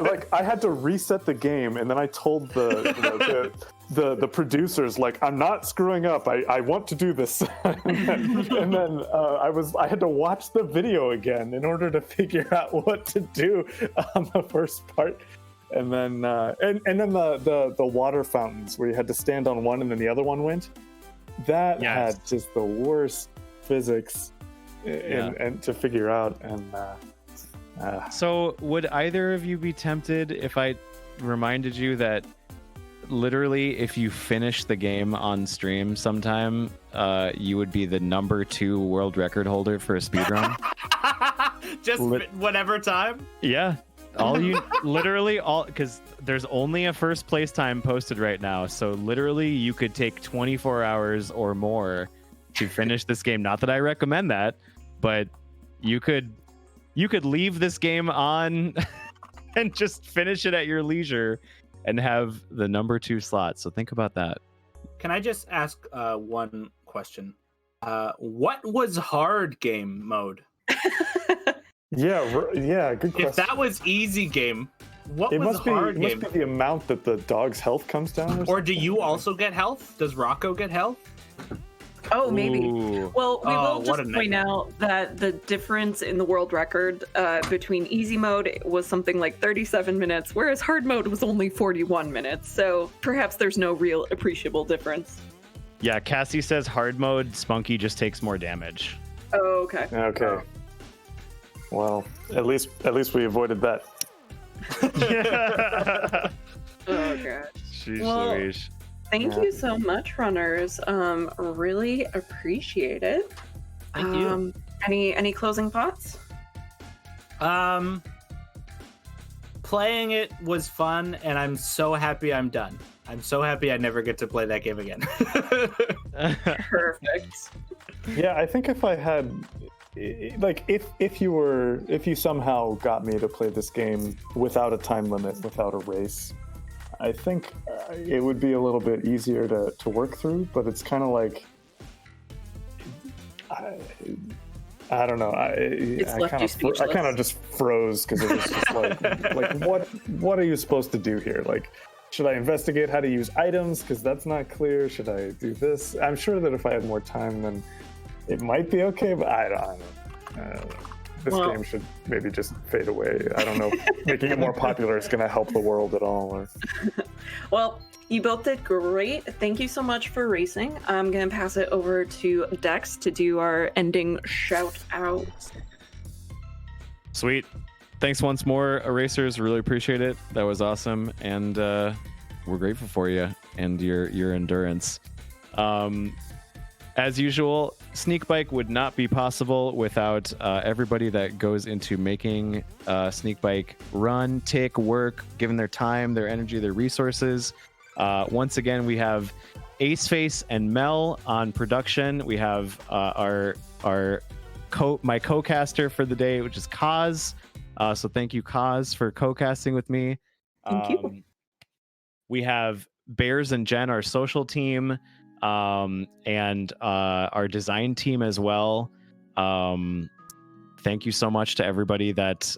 Like I had to reset the game, and then I told the producers, like, I'm not screwing up. I want to do this. and then I had to watch the video again in order to figure out what to do on the first part. And then and then the water fountains where you had to stand on one and then the other one went. That had just the worst physics and to figure out. And so would either of you be tempted if I reminded you that literally if you finish the game on stream sometime, you would be the number 2 world record holder for a speedrun? Just whatever time? Yeah. Because there's only a first place time posted right now. So literally you could take 24 hours or more to finish this game. Not that I recommend that, but you could leave this game on and just finish it at your leisure and have the number 2 slot. So think about that. Can I just ask one question? What was hard game mode? Yeah, good question. If that was easy game, what was hard game? It must be the amount that the dog's health comes down. Or do you also get health? Does Rocko get health? Oh, maybe. Ooh. Well, we will what just a point out that the difference in the world record between easy mode was something like 37 minutes, whereas hard mode was only 41 minutes. So perhaps there's no real appreciable difference. Yeah, Cassie says hard mode, Spunky just takes more damage. Oh, okay. Okay. Oh. Well, at least we avoided that. Oh, God. Sheesh, Well, Louise. Thank you so much, runners. Really appreciate it. Thank you. Any closing thoughts? Playing it was fun, and I'm so happy I'm done. I'm so happy I never get to play that game again. Perfect. Yeah, I think if I had, like, if you somehow got me to play this game without a time limit, without a race, I think it would be a little bit easier to work through. But it's kind of like, I don't know. I kind of just froze because it was just like what are you supposed to do here? Like, should I investigate how to use items? Because that's not clear. Should I do this? I'm sure that if I had more time, then it might be okay, but I don't know. This game should maybe just fade away. I don't know. Making it more popular is going to help the world at all. Or... Well, you both did great. Thank you so much for racing. I'm going to pass it over to Dex to do our ending shout out. Sweet. Thanks once more, Erasers. Really appreciate it. That was awesome. And we're grateful for you and your endurance. As usual, Sneakbike would not be possible without everybody that goes into making Sneakbike run, tick, work, given their time, their energy, their resources. Once again, we have Aceface and Mel on production. We have my co-caster for the day, which is Kaz. So thank you, Kaz, for co-casting with me. Thank you. We have Bears and Jen, our social team. And our design team as well. Thank you so much to everybody that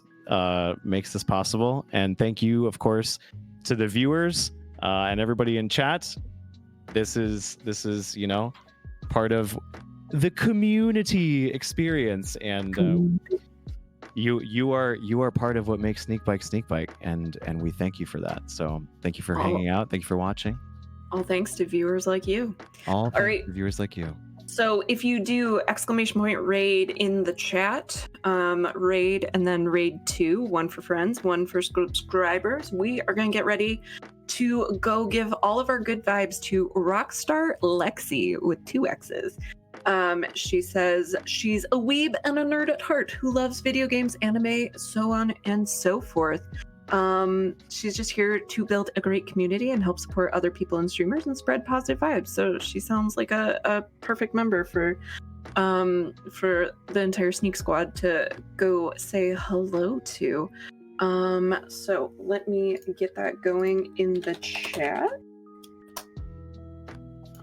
makes this possible, and thank you, of course, to the viewers and everybody in chat. This is part of the community experience, and you are part of what makes Sneakbike, and we thank you for that. So thank you for hanging out. Thank you for watching. All thanks to viewers like you. All right. Viewers like you. So if you do ! raid in the chat, raid and then raid 2, one for friends, one for subscribers, we are going to get ready to go give all of our good vibes to Rockstar Lexi with 2 X's. She says she's a weeb and a nerd at heart who loves video games, anime, so on and so forth. She's just here to build a great community and help support other people and streamers and spread positive vibes. So she sounds like a perfect member for the entire Sneak Squad to go say hello to. So let me get that going in the chat.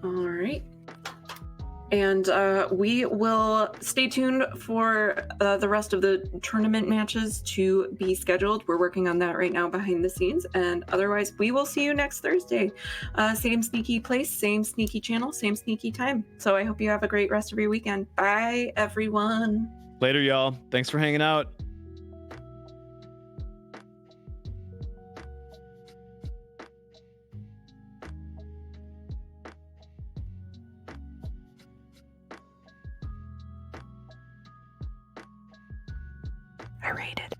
All right. And we will stay tuned for the rest of the tournament matches to be scheduled. We're working on that right now behind the scenes. And otherwise, we will see you next Thursday. Same sneaky place, same sneaky channel, same sneaky time. So I hope you have a great rest of your weekend. Bye, everyone. Later, y'all. Thanks for hanging out. I rated.